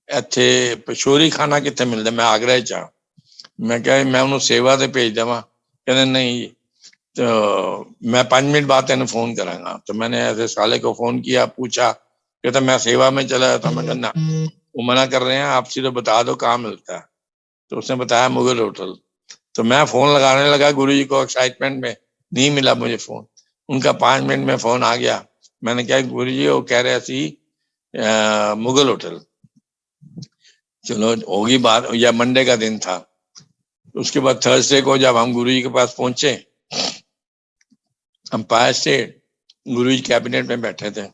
ਇੱਥੇ ਪਸ਼ੋਰੀ ਖਾਣਾ ਕਿੱਥੇ ਮਿਲਦਾ, मैं आगरा च आ। मैं क्या मैं उन्होंने सेवा ते भेज देवा। कहते नहीं, तो मैं 5 मिनट बाद तेन फोन करांगा। तो मैंने ऐसे साले को फोन किया, पूछा, कहता मैं सेवा में चला जाता। मैं कहना वो मना कर रहे हैं, आप सीधे बता दो कहाँ मिलता है। तो उसने बताया मुगल होटल। तो मैं फोन लगाने लगा गुरु जी को एक्साइटमेंट में, नहीं मिला मुझे फोन। उनका 5 मिनट में फोन आ गया। मैंने कहा गुरु जी वो कह रहे सी मुगल होटल। चलो होगी बात, या मंडे का दिन था। उसके बाद थर्सडे को जब हम गुरु जी के पास पहुंचे, अंपायर स्टेट, गुरु जी कैबिनेट में बैठे थे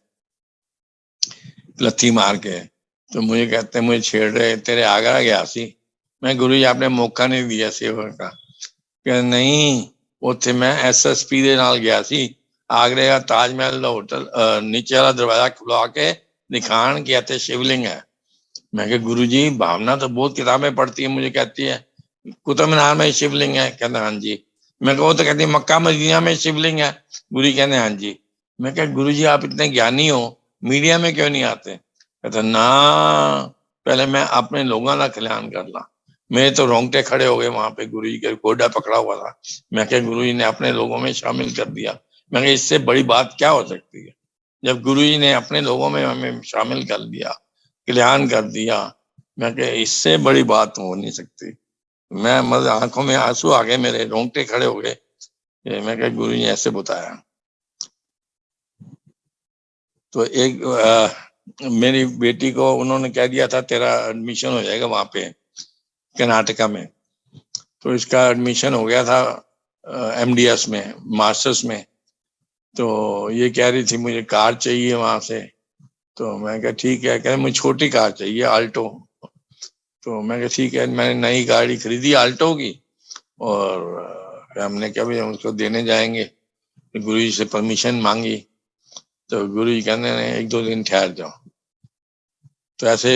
लत्थी मार के। तो मुझे कहते मुझे छेड़ रहे, तेरे आगरा गया सी। मैं गुरु जी आपने मौका नहीं दिया सेवा का। कह नहीं, ਉੱਥੇ मैं SSP ਦੇ ਨਾਲ ਗਿਆ ਸੀ आगरे का ताजमहल होटल नीचे वाला दरवाजा खुला के दिखान कि ਇੱਥੇ शिवलिंग है। मैं कहा गुरु जी भावना तो बहुत किताबें पढ़ती है, मुझे कहती है कुतुब मीनार में शिवलिंग है। कहते हाँ जी। मैं कहा वो तो कहती मक्का मदीना में शिवलिंग है। गुरु जी कहते हाँ जी। मैं कहा गुरु जी आप इतने ज्ञानी हो, मीडिया में क्यों नहीं आते। कहते ना, पहले मैं अपने लोगों का कल्याण कर ला। मेरे तो रोंगटे खड़े हो गए वहां पे, गुरु जी का गोडा पकड़ा हुआ था। मैं क्या गुरु जी ने अपने लोगों में शामिल कर दिया। मैं कहा इससे बड़ी बात क्या हो सकती है, जब गुरु जी ने अपने लोगों में हमें शामिल कर दिया, कल्याण कर दिया। मैं कहा इससे बड़ी बात हो नहीं सकती। मैं मतलब आंखों में आंसू आ गए, मेरे रोंगटे खड़े हो गए। मैं कहा गुरु जी ने ऐसे बताया। तो एक मेरी बेटी को उन्होंने कह दिया था तेरा एडमिशन हो जाएगा वहां पे कर्नाटका में। तो इसका एडमिशन हो गया था MDS में, मास्टर्स में। तो ये कह रही थी मुझे कार चाहिए वहां से। तो मैं कहा ठीक है। कह मुझे छोटी कार चाहिए, आल्टो। तो मैं कहा ठीक है। मैंने नई गाड़ी खरीदी आल्टो की, और हमने कहा भाई हम उसको देने जाएंगे। तो गुरु जी से परमिशन मांगी। तो गुरु जी कहने ने 1-2 दिन ठहर जाओ। तो ऐसे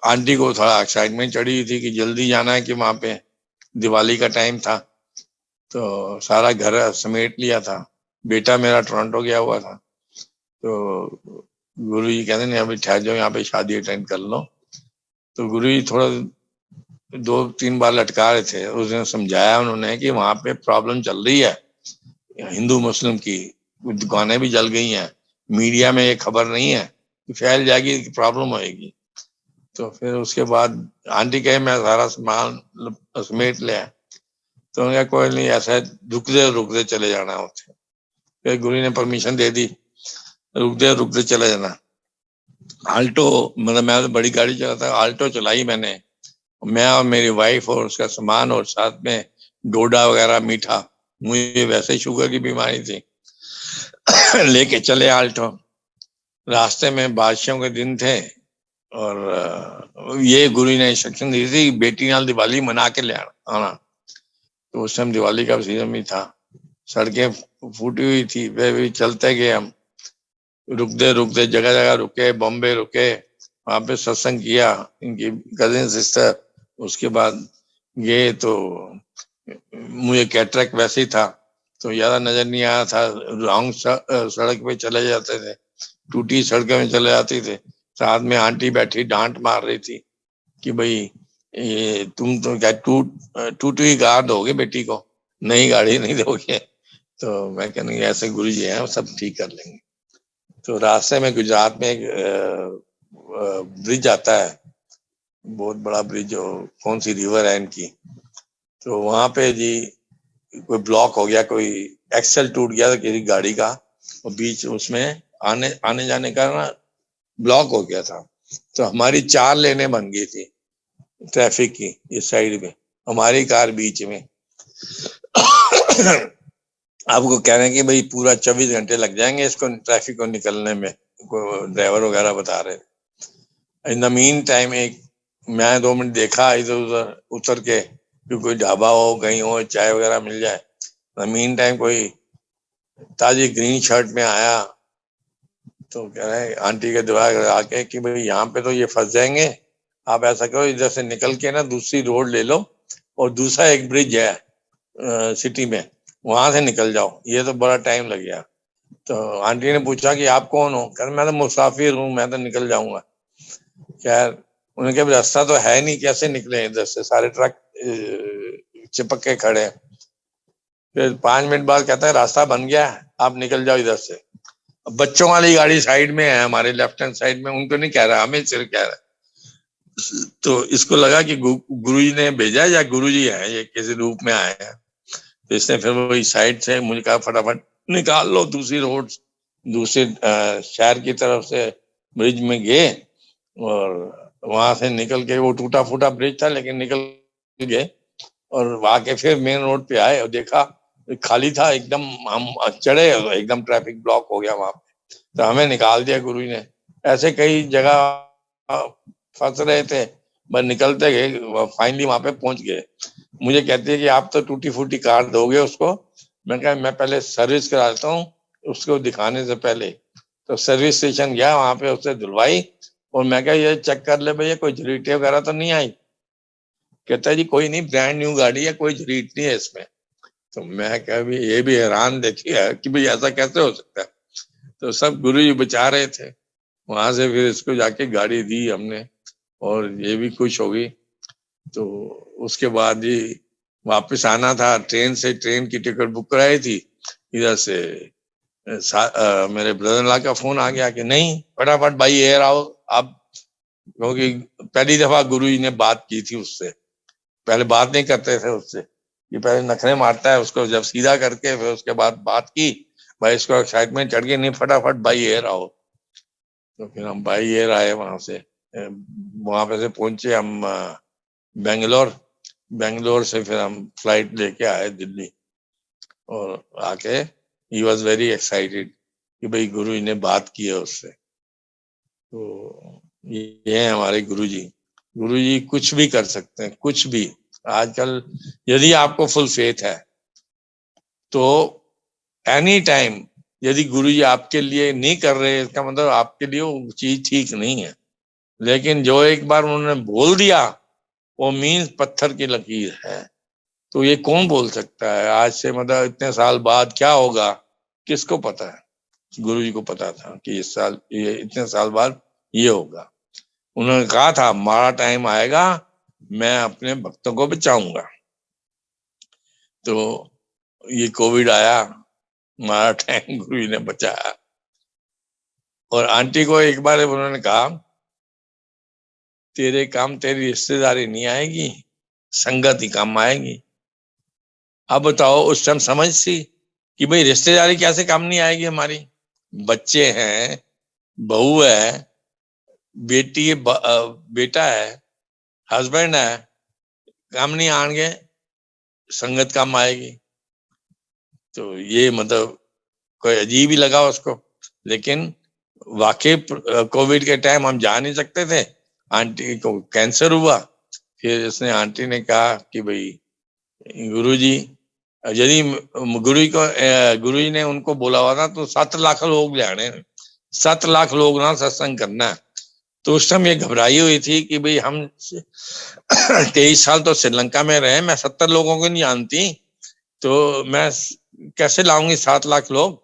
आंटी को थोड़ा एक्साइटमेंट चढ़ी थी कि जल्दी जाना है, कि वहां पे दिवाली का टाइम था। तो सारा घर समेट लिया था। बेटा मेरा टोरंटो गया हुआ था। तो गुरु जी कहते नहीं अभी ठहर जाओ, यहाँ पे शादी अटेंड कर लो। तो गुरु जी थोड़ा 2-3 बार लटका रहे थे। उसने समझाया उन्होंने कि वहां पे प्रॉब्लम चल रही है हिंदू मुस्लिम की, दुकानें भी जल गई हैं, मीडिया में ये खबर नहीं है, फैल जाएगी, प्रॉब्लम होएगी। तो फिर उसके बाद आंटी कहे मैं सारा सामान समेट लिया। तो उन्होंने कहा कोई नहीं, ऐसा रुकते चले जाना उसे। फिर गुरु ने परमिशन दे दी, रुकते चले जाना। आल्टो, मतलब मैं तो बड़ी गाड़ी चलाता, आल्टो चलाई मैंने, मैं और मेरी वाइफ और उसका सामान और साथ में डोडा वगैरह मीठा। मुझे वैसे ही शुगर की बीमारी थी। लेके चले आल्टो। रास्ते में बादशाहों के दिन थे और ये गुरु ने इंस्ट्रक्शन दी थी बेटी नाल दिवाली मना के ले आना। तो उस टाइम दिवाली का सीजन भी था। सड़कें फूटी हुई थी, वे भी चलते गए हम। रुकते रुकते जगह जगह रुके, बॉम्बे रुके, वहां पे सत्संग किया इनकी कजिन सिस्टर। उसके बाद गए तो मुझे कैटरेक्ट वैसे ही था तो ज्यादा नजर नहीं आया था। रॉन्ग सड़क पे चले जाते थे, टूटी सड़कों में चले जाते थे। साथ में आंटी बैठी डांट मार रही थी कि भाई ये तुम तो क्या टूटी हुई कार दोगे बेटी को, नई गाड़ी नहीं दोगे। तो मैं कहने ऐसे गुरु जी हैं, सब ठीक कर लेंगे। तो रास्ते में गुजरात में एक ब्रिज आता है, बहुत बड़ा ब्रिज, और कौन सी रिवर है इनकी। तो वहां पे जी कोई ब्लॉक हो गया, कोई एक्सेल टूट गया था किसी गाड़ी का, और बीच उसमें आने आने जाने का ना ब्लॉक हो गया था। तो हमारी 4 लेने बन गई थी ट्रैफिक की इस साइड में, हमारी कार बीच में। आपको कह रहे हैं कि भाई पूरा 24 घंटे लग जाएंगे इसको ट्रैफिक को निकलने में, ड्राइवर वगैरह बता रहे। इन द मीन टाइम एक मैं 2 मिनट देखा इधर उधर उतर के कि कोई ढाबा हो, कहीं हो, चाय वगैरह मिल जाए। द मीन टाइम कोई ताजी ग्रीन शर्ट में आया तो कह रहे हैं आंटी के दिमाग आके कि भाई यहाँ पे तो ये फंस जाएंगे, आप ऐसा करो इधर से निकल के ना दूसरी रोड ले लो, और दूसरा एक ब्रिज है सिटी में, वहां से निकल जाओ, ये तो बड़ा टाइम लग गया। तो आंटी ने पूछा कि आप कौन हो? कह मैं तो मुसाफिर हूँ, मैं तो निकल जाऊंगा। खैर उन्होंने कहा रास्ता तो है नहीं, कैसे निकले इधर से, सारे ट्रक चिपक के खड़े हैं। फिर 5 मिनट बाद कहता है रास्ता बन गया है, आप निकल जाओ इधर से। बच्चों वाली गाड़ी साइड में है हमारे लेफ्ट हैंड साइड में, उनको नहीं कह रहा, हमें सिर्फ कह रहा है। तो इसको लगा कि गुरु जी ने भेजा है या गुरु जी है ये किसी रूप में आए हैं। तो इसने फिर वही साइड से मुझे कहा फटाफट निकाल लो दूसरी रोड, दूसरे शहर की तरफ से ब्रिज में गए, और वहां से निकल के, वो टूटा फूटा ब्रिज था लेकिन निकल गए, और वहां के फिर मेन रोड पे आए और देखा खाली था एकदम। हम चढ़े एकदम ट्रैफिक ब्लॉक हो गया वहां पे, तो हमें निकाल दिया गुरु जी ने। ऐसे कई जगह फंस रहे थे, बस निकलते गए, फाइनली वहां पे पहुंच गए। मुझे कहती है कि आप तो टूटी फूटी कार दोगे उसको। मैं कहा मैं पहले सर्विस करा देता हूँ उसको दिखाने से पहले। तो सर्विस स्टेशन गया, वहां पे उससे धुलवाई, और मैं कहा ये चेक कर ले भैया कोई झरीटे वगैरह तो नहीं आई। कहता है जी कोई नहीं, ब्रांड न्यू गाड़ी है, कोई झरीट नहीं है इसमें। तो मैं कहा भी ये भी हैरान देखिए कि भाई ऐसा कैसे हो सकता है। तो सब गुरु जी बचा रहे थे। वहां से फिर इसको जाके गाड़ी दी हमने, और ये भी खुश हो गई। तो उसके बाद ही वापस आना था, ट्रेन से, ट्रेन की टिकट बुक कराई थी इधर से। मेरे ब्रदर इन लॉ का फोन आ गया कि नहीं फटाफट भाई एयर आओ आप, क्योंकि पहली दफा गुरु जी ने बात की थी उससे, पहले बात नहीं करते थे उससे, ये पहले नखरे मारता है, उसको जब सीधा करके फिर उसके बाद बात की, भाई इसको एक्साइटमेंट चढ़ गई, नहीं फटाफट भाई एयर आओ। तो फिर हम भाई एयर आए, वहां से वहां पे से पहुंचे हम बेंगलोर। बेंगलोर से फिर हम फ्लाइट लेके आए दिल्ली, और आके ही वॉज वेरी एक्साइटेड कि भाई गुरु जी ने बात की है उससे। तो ये है हमारे गुरु जी। गुरु जी कुछ भी कर सकते हैं, कुछ भी। आजकल यदि आपको फुल फेथ है तो एनी टाइम, यदि गुरु जी आपके लिए नहीं कर रहे इसका मतलब आपके लिए वो चीज ठीक नहीं है। लेकिन जो एक बार उन्होंने बोल दिया वो मीन्स पत्थर की लकीर है। तो ये कौन बोल सकता है आज से, मतलब इतने साल बाद क्या होगा, किसको पता है। गुरु जी को पता था कि इस साल, ये इतने साल बाद ये होगा। उन्होंने कहा था हमारा टाइम आएगा, मैं अपने भक्तों को बचाऊंगा। तो ये कोविड आया, हमारा टाइम गुरु जी ने बचाया। और आंटी को एक बार उन्होंने कहा तेरे काम तेरी रिश्तेदारी नहीं आएगी, संगत ही काम आएगी। अब बताओ उस टाइम समझ थी कि भाई रिश्तेदारी कैसे काम नहीं आएगी हमारी। बच्चे हैं, बहू है, बेटी है, बेटा है, हस्बैंड है, काम नहीं आएंगे, संगत काम आएगी। तो ये मतलब कोई अजीब ही लगा उसको। लेकिन वाकई कोविड के टाइम हम जा नहीं सकते थे, आंटी को कैंसर हुआ, फिर उसने आंटी ने कहा कि भाई गुरुजी, यदि गुरुजी ने उनको बोला हुआ था तो 7 लाख लोग जाने, 7 लाख लोग ना सत्संग करना है। तो उस समय ये घबराई हुई थी कि भाई हम 23 साल तो श्रीलंका में रहे, मैं 70 लोगों को नहीं जानती, तो मैं कैसे लाऊंगी 7 लाख लोग।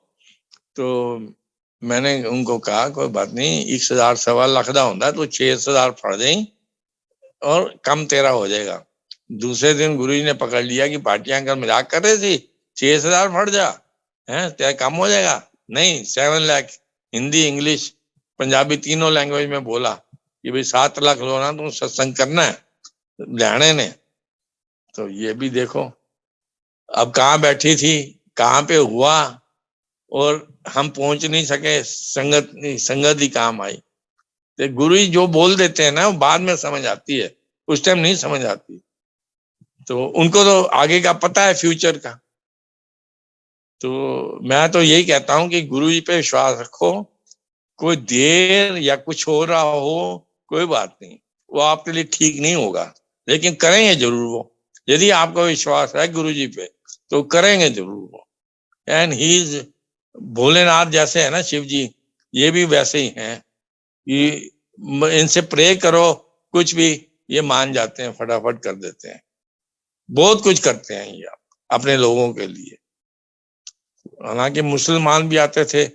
तो मैंने उनको कहा कोई बात नहीं, 1000 सवा लाख का होता तो 6000 फड़ जाई और कम तेरा हो जाएगा। दूसरे दिन गुरुजी ने पकड़ लिया कि पार्टियां कर मजाक कर रही थी, 6000 फट जा है तेरा कम हो जाएगा। नहीं, 7 लाख, हिंदी इंग्लिश पंजाबी तीनों लैंग्वेज में बोला कि भाई 7 लाख लो ना, तुम सत्संग करना है लहणे ने। तो ये भी देखो अब कहाँ बैठी थी, कहाँ पे हुआ, और हम पहुंच नहीं सके, संगत ही काम आई। तो गुरु जी जो बोल देते हैं ना वो बाद में समझ आती है, उस टाइम नहीं समझ आती। तो उनको तो आगे का पता है, फ्यूचर का। तो मैं तो यही कहता हूं कि गुरु जी पे विश्वास रखो, कोई देर या कुछ हो रहा हो कोई बात नहीं, वो आपके लिए ठीक नहीं होगा, लेकिन करेंगे जरूर वो। यदि आपका विश्वास है गुरु जी पे तो करेंगे जरूर वो। एंड ही इज भोलेनाथ जैसे है ना शिव जी, ये भी वैसे ही हैं कि इनसे प्रे करो कुछ भी, ये मान जाते हैं, फटाफट कर देते हैं, बहुत कुछ करते हैं ये अपने लोगों के लिए। हालांकि मुसलमान भी आते थे।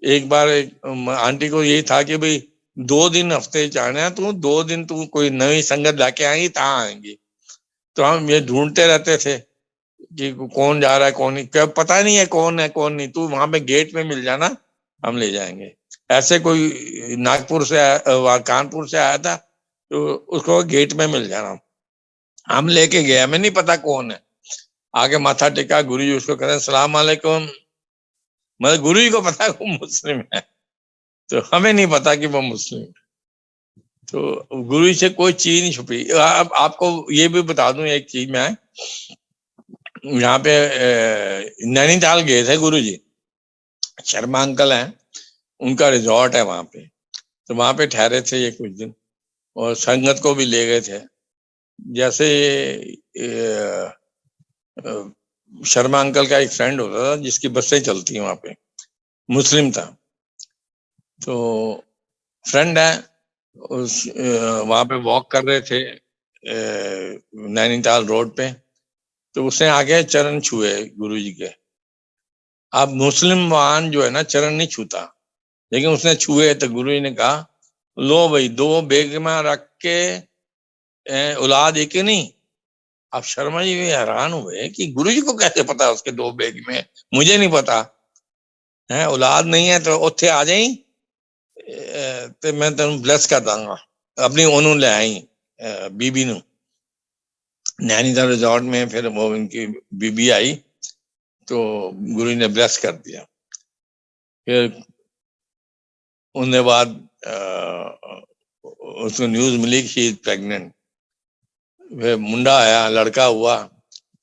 एक बार एक आंटी को यही था कि भाई 2 दिन हफ्ते जाना है, तू 2 दिन तू कोई नई संगत लाके आएंगी तहाँ आएंगी। तो हम ये ढूंढते रहते थे कि कौन जा रहा है कौन नहीं, क्या पता नहीं है कौन नहीं, तू वहां पे गेट में मिल जाना, हम ले जाएंगे। ऐसे कोई नागपुर से कानपुर से आया था, तो उसको गेट में मिल जाना, हम लेके गए, हमें नहीं पता कौन है। आगे माथा टेका, गुरु जी उसको कहते हैं सलाम वालेकुम, मतलब गुरु जी को पता है वो मुस्लिम है, तो हमें नहीं पता कि वो मुस्लिम है। तो गुरु जी से कोई चीज नहीं छुपी। अब आपको ये भी बता दूं एक चीज, मैं यहाँ पे नैनीताल गए थे गुरु जी, शर्मा अंकल हैं, उनका रिजॉर्ट है वहां पे, तो वहां पे ठहरे थे ये कुछ दिन, और संगत को भी ले गए थे। जैसे शर्मा अंकल का एक फ्रेंड होता था जिसकी बसें चलती हैं वहां पे, मुस्लिम था, तो फ्रेंड है उस वहां पे वॉक कर रहे थे नैनीताल रोड पे, तो उसने आगे चरण छुए गुरु जी के। अब मुसलमान जो है ना चरण नहीं छूता, लेकिन उसने छुए तो गुरु जी ने कहा लो भाई 2 बेग में रख के औलाद एक ही नहीं। अब शर्मा जी भी हैरान हुए कि गुरु जी को कैसे पता उसके 2 बेग में, मुझे नहीं पता है, औलाद नहीं है तो उत्थे आ जाई ਤੇ मैं तेन ब्लैस कर दांगा। अपनी ओनू ले आई बीबी नु नैनीताल रिजॉर्ट में, फिर वो इनकी बीबी आई तो गुरु ने ब्लेस कर दिया। फिर उसके बाद उसको न्यूज मिली कि शी इज प्रेग्नेंट। फिर मुंडा आया, लड़का हुआ,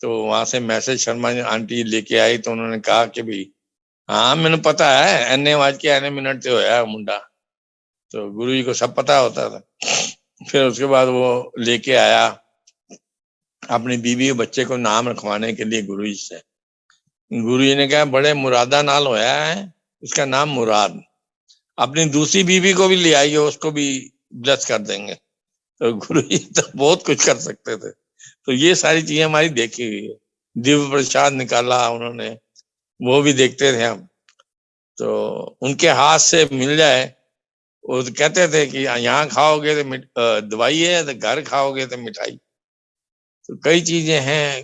तो वहां से मैसेज शर्मा जी आंटी लेके आई, तो उन्होंने कहा कि भाई हाँ मैंने पता है, एने आज के एने मिनट से होया मुंडा। तो गुरु जी को सब पता होता था। फिर उसके बाद वो लेके आया अपनी बीवी और बच्चे को नाम रखवाने के लिए गुरु जी से। गुरु जी ने कहा बड़े मुरादा नाल होया है, इसका नाम मुराद। अपनी दूसरी बीवी को भी ले आइए, उसको भी ब्लेस कर देंगे। तो गुरु जी तो बहुत कुछ कर सकते थे। तो ये सारी चीजें हमारी देखी हुई है। दिव्य प्रसाद निकाला उन्होंने, वो भी देखते थे हम। तो उनके हाथ से मिल जाए, वो तो कहते थे कि यहाँ खाओगे तो दवाई है, तो घर खाओगे तो मिठाई। तो कई चीजें हैं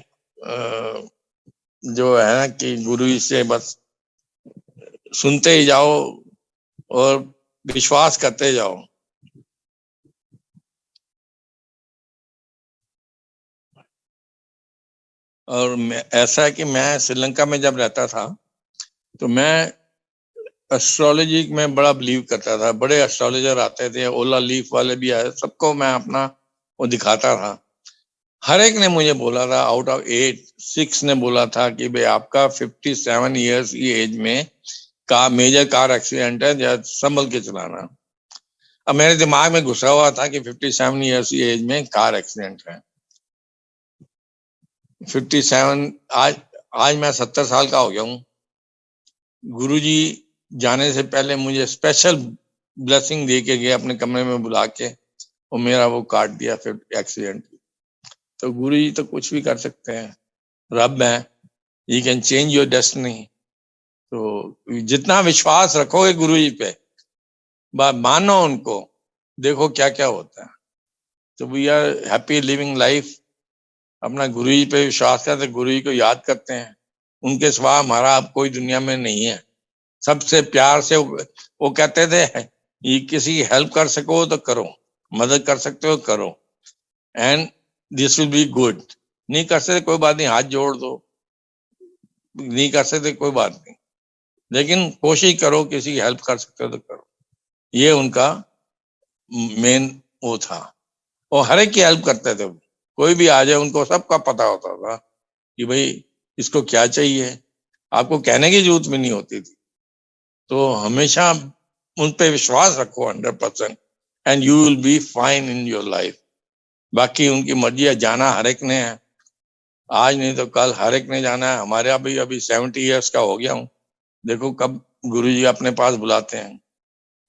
जो है ना कि गुरु जी से बस सुनते ही जाओ और विश्वास करते जाओ। और ऐसा है कि मैं श्रीलंका में जब रहता था तो मैं एस्ट्रोलॉजी में बड़ा बिलीव करता था। बड़े एस्ट्रोलॉजर आते थे, ओला लीफ वाले भी आए, सबको मैं अपना वो दिखाता था। हर एक ने मुझे बोला था, आउट ऑफ 8 6 ने बोला था कि भाई आपका 57 ईयर्स की एज में का मेजर कार एक्सीडेंट है, या संभल के चलाना। अब मेरे दिमाग में घुसा हुआ था कि 57 ईयर्स की एज में कार एक्सीडेंट है। 57, आज मैं 70 साल का हो गया हूँ। गुरुजी जाने से पहले मुझे स्पेशल ब्लेसिंग दे के गए अपने कमरे में बुला के, और मेरा वो काट दिया फिर एक्सीडेंट। तो गुरुजी तो कुछ भी कर सकते हैं, रब है, he can change your destiny. तो जितना विश्वास रखोगे गुरुजी पे, मानो उनको, देखो क्या क्या होता है। तो we are happy living life. अपना गुरुजी पे विश्वास करते, गुरुजी को याद करते हैं, उनके सिवा हमारा अब कोई दुनिया में नहीं है। सबसे प्यार से वो कहते थे, ये किसी की हेल्प कर सको तो करो, मदद कर सकते हो करो, and this will be good. नहीं कर सकते कोई बात नहीं, हाथ जोड़ दो, नहीं कर सकते कोई बात नहीं, लेकिन कोशिश करो, किसी की हेल्प कर सकते हो तो करो। ये उनका मेन वो था। और हर एक की हेल्प करते थे, कोई भी आ जाए उनको सबका पता होता था कि भाई इसको क्या चाहिए, आपको कहने की जरूरत भी नहीं होती थी। तो हमेशा उन पे विश्वास रखो 100%, and you will be fine in your life. बाकी उनकी मर्जी है, जाना हर एक ने है, आज नहीं तो कल हर एक ने जाना है। हमारे अभी 70 ईयर्स का हो गया हूँ, देखो कब गुरुजी अपने पास बुलाते हैं।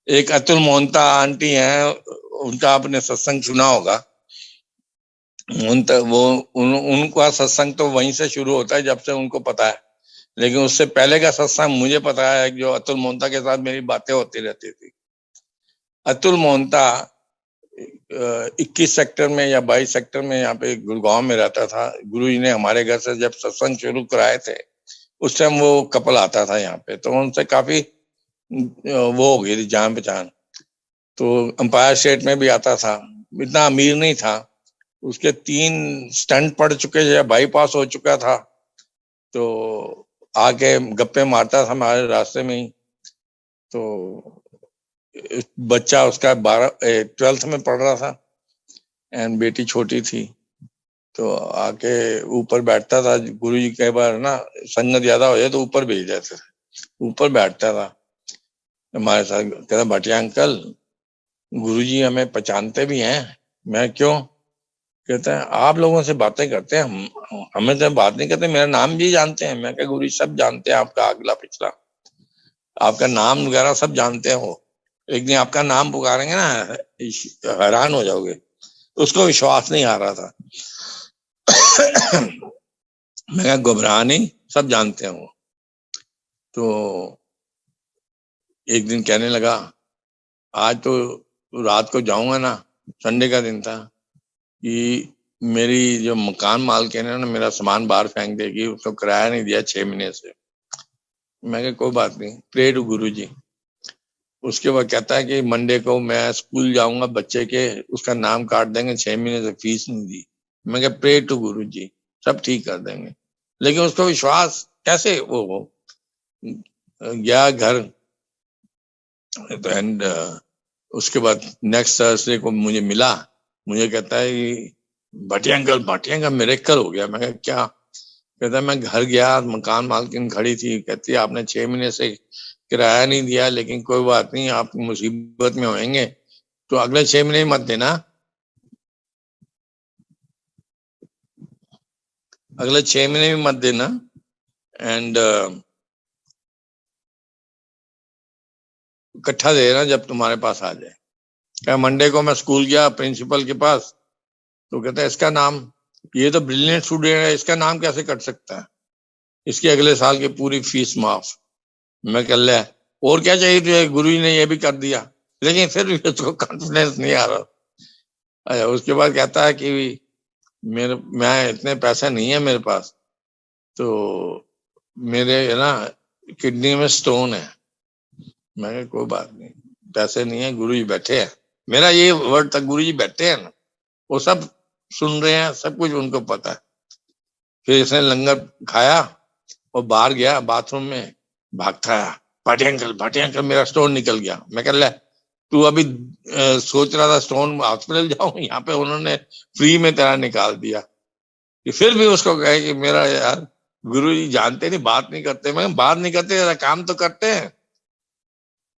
एक अतुल मोहंता आंटी हैं, उनका आपने सत्संग सुना होगा। उनका सत्संग तो वहीं से शुरू होता है जब से उनको पता है, लेकिन उससे पहले का सत्संग मुझे पता है, जो अतुल मोहंता के साथ मेरी बातें होती रहती थी। अतुल मोहंता 21 सेक्टर में या 22 सेक्टर में यहाँ पे गुड़गांव में रहता था। गुरुजी ने हमारे घर से जब सत्संग शुरू कराए थे, उस टाइम वो कपल आता था यहाँ पे, तो उनसे काफी वो हो गई थी जान पहचान। तो अंपायर स्टेट में भी आता था, इतना अमीर नहीं था, उसके 3 स्टंट पड़ चुके थे, बाईपास हो चुका था, तो आके गप्पे मारता था हमारे रास्ते में ही। तो बच्चा उसका 12th में पढ़ रहा था, एंड बेटी छोटी थी, तो आके ऊपर बैठता था। गुरुजी कई बार ना संगत ज्यादा हो जाए तो ऊपर भेज देते थे, ऊपर बैठता था हमारे साथ। कहता, भाटिया अंकल, गुरुजी हमें पहचानते भी हैं। मैं, क्यों? कहते हैं आप लोगों से बातें करते हैं, हमें तो बात नहीं करते, मेरा नाम भी जानते हैं। मैं क्या, गुरुजी सब जानते हैं आपका अगला पिछला, आपका नाम वगैरह सब जानते हैं वो, एक दिन आपका नाम पुकारेंगे ना, हैरान हो जाओगे। उसको विश्वास नहीं आ रहा था। मैं क्या, घबरा नहीं, सब जानते हैं वो। तो एक दिन कहने लगा, आज तो रात को जाऊंगा ना, संडे का दिन था, कि मेरी जो मकान मालकिन है ना, मेरा सामान बाहर फेंक देगी, उसको किराया नहीं दिया 6 महीने से। मैं क्या, कोई बात नहीं, प्रे टू गुरुजी। उसके बाद कहता है कि मंडे को मैं स्कूल जाऊंगा, बच्चे के उसका नाम काट देंगे, 6 महीने से फीस नहीं दी। मैं क्या, प्रे टू गुरुजी, सब ठीक कर देंगे। लेकिन उसको विश्वास कैसे वो गया घर। तो एंड उसके बाद नेक्स्ट थर्सडे को मुझे मिला, मुझे कहता है कि भाटिया अंकल मिरेकल हो गया। मैं कहा, क्या? कहता है, मैं घर गया, मकान मालकिन खड़ी थी, कहती है आपने 6 महीने से किराया नहीं दिया, लेकिन कोई बात नहीं, आप मुसीबत में होंगे तो अगले 6 महीने मत देना, अगले 6 महीने भी मत देना, एंड इकट्ठा दे देना जब तुम्हारे पास आ जाए। क्या, मंडे को मैं स्कूल गया प्रिंसिपल के पास, तो कहता है इसका नाम, ये तो ब्रिलियंट स्टूडेंट है, इसका नाम कैसे कट सकता है, इसकी अगले साल की पूरी फीस माफ। मैं कह लिया, और क्या चाहिए तुझे, गुरु जी ने ये भी कर दिया। लेकिन फिर भी उसको कॉन्फिडेंस नहीं आ रहा। अच्छा, उसके बाद कहता है कि मैं इतने पैसा नहीं है मेरे पास, तो मेरे है ना किडनी में स्टोन है। मैं कहा, कोई बात नहीं, पैसे नहीं है, गुरु जी बैठे हैं। मेरा ये वर्ड था, गुरु जी बैठे हैं ना, वो सब सुन रहे हैं, सब कुछ उनको पता है। फिर इसने लंगर खाया और बाहर गया बाथरूम में, भागता आया, भाटिया अंकल मेरा स्टोन निकल गया। मैं कह रहा, तू अभी सोच रहा था स्टोन हॉस्पिटल जाऊं, यहाँ पे उन्होंने फ्री में तेरा निकाल दिया। कि फिर भी उसको कहे कि मेरा यार गुरु जी जानते नहीं, बात नहीं करते। मैं बात नहीं करते, काम तो करते हैं।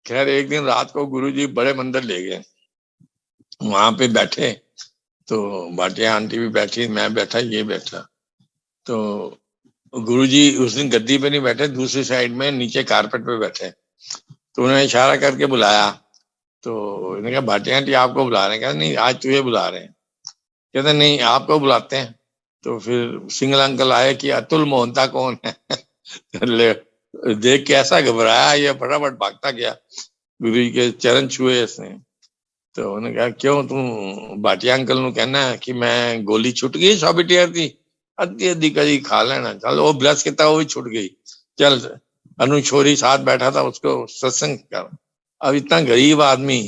खैर एक दिन रात को गुरु जी बड़े मंदिर ले गए, वहां पे बैठे तो भाटिया आंटी भी बैठी, मैं बैठा, ये बैठा। तो गुरुजी उस दिन गद्दी पे नहीं बैठे, दूसरी साइड में नीचे कारपेट पे बैठे। तो उन्होंने इशारा करके बुलाया। तो उन्होंने कहा भाटिया आंटी आपको बुला रहे हैं। कहते नहीं, आज तुझे बुला रहे हैं। कहते नहीं, आपको बुलाते हैं। तो फिर सिंगल अंकल आए कि अतुल मोहंता कौन है। ले, देख के ऐसा घबराया, ये फटाफट भागता गया, गुरु जी के चरण छुए इसने। तो उन्होंने कहा क्यों तू भाटिया अंकल नु कहना कि मैं गोली छुट गई 100 बिटियार दी, अद्धी अद्धी करी खा लेना। चल वो ब्लस किता, वो भी छुट गई। चल अनु छोरी साथ बैठा था, उसको सत्संग कर। अब इतना गरीब आदमी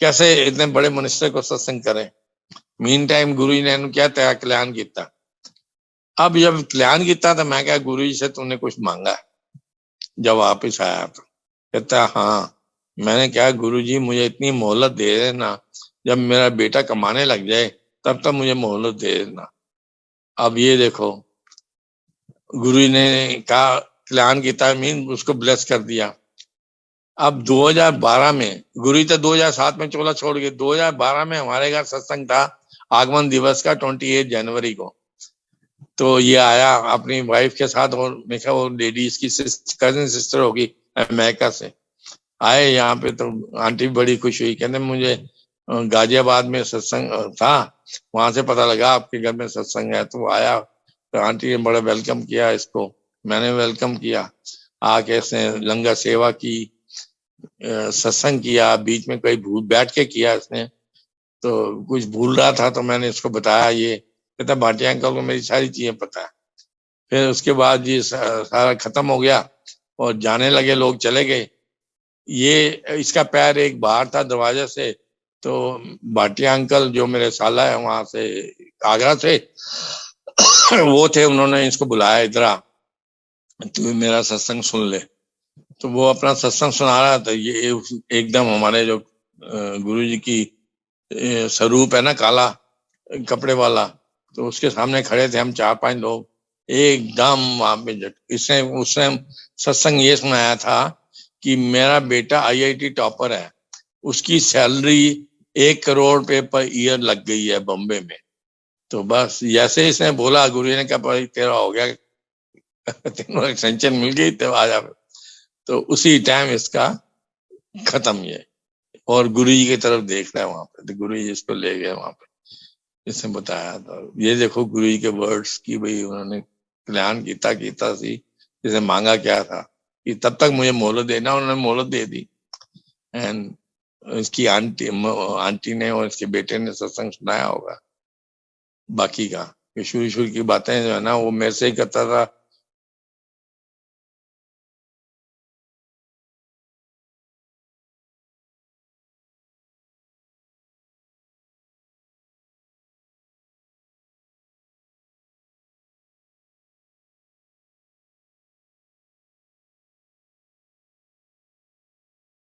कैसे इतने बड़े मनुष्य को सत्संग करे। मीन टाइम गुरु जी ने इन्हें क्या तया कल्याण किया। अब जब कल्याण किया तो मैं क्या गुरु जी से तूने कुछ मांगा? जब वापिस आया तो कहता हाँ। मैंने कहा गुरु जी मुझे इतनी मोहलत दे देना, जब मेरा बेटा कमाने लग जाए तब तक मुझे मोहलत दे देना। अब ये देखो, गुरु जी ने कहा कल्याण किया, मीन उसको ब्लेस कर दिया। अब 2012 में, गुरु जी तो 2007 में चोला छोड़ गए, 2012 में हमारे घर सत्संग था आगमन दिवस का 28 जनवरी को। तो ये आया अपनी वाइफ के साथ, और मैं क्या वो लेडी इसकी कजिन सिस्टर होगी अमेरिका से, आए यहाँ पे। तो आंटी बड़ी खुश हुई, कहते मुझे गाजियाबाद में सत्संग था, वहां से पता लगा आपके घर में सत्संग है। तो आया, तो आंटी ने बड़ा वेलकम किया इसको, मैंने वेलकम किया। आके इसने लंगर सेवा की, सत्संग किया, बीच में कहीं भूल बैठ के किया इसने। तो कुछ भूल रहा था तो मैंने इसको बताया, ये कहता भाटिया अंकल को मेरी सारी चीजें पता है। फिर उसके बाद ये सारा खत्म हो गया और जाने लगे लोग, चले गए। ये इसका पैर एक बाहर था दरवाजे से। तो भाटिया अंकल जो मेरे साला है वहां से, आगरा से वो थे, उन्होंने इसको बुलाया, इधर आ तू मेरा सत्संग सुन ले। तो वो अपना सत्संग सुना रहा था। ये एकदम हमारे जो गुरु जी की स्वरूप है ना, काला कपड़े वाला, तो उसके सामने खड़े थे हम 4-5 लोग, एकदम वहां पे इसने उसने सत्संग ये सुनाया था कि मेरा बेटा आईआईटी टॉपर है, उसकी सैलरी 1 करोड़ रुपए पर ईयर लग गई है बॉम्बे में। तो बस जैसे इसने बोला, गुरु जी ने कहा भाई तेरा हो गया, तेरे एक्सटेंशन मिल गई, तो आ जा। तो उसी टाइम इसका खत्म ये, और गुरु जी की तरफ देख रहा है वहां पे। तो गुरु जी इसको ले गए वहां पे, इसने बताया। तो ये देखो गुरु जी के वर्ड्स की, भाई उन्होंने कल्याण कीता सी, जिसे मांगा क्या था कि तब तक मुझे मोहलत देना, उन्होंने मोहलत दे दी। एंड इसकी आंटी ने और इसके बेटे ने सत्संग सुनाया होगा बाकी का, शुरू की बातें जो है ना वो मेरे से ही करता था,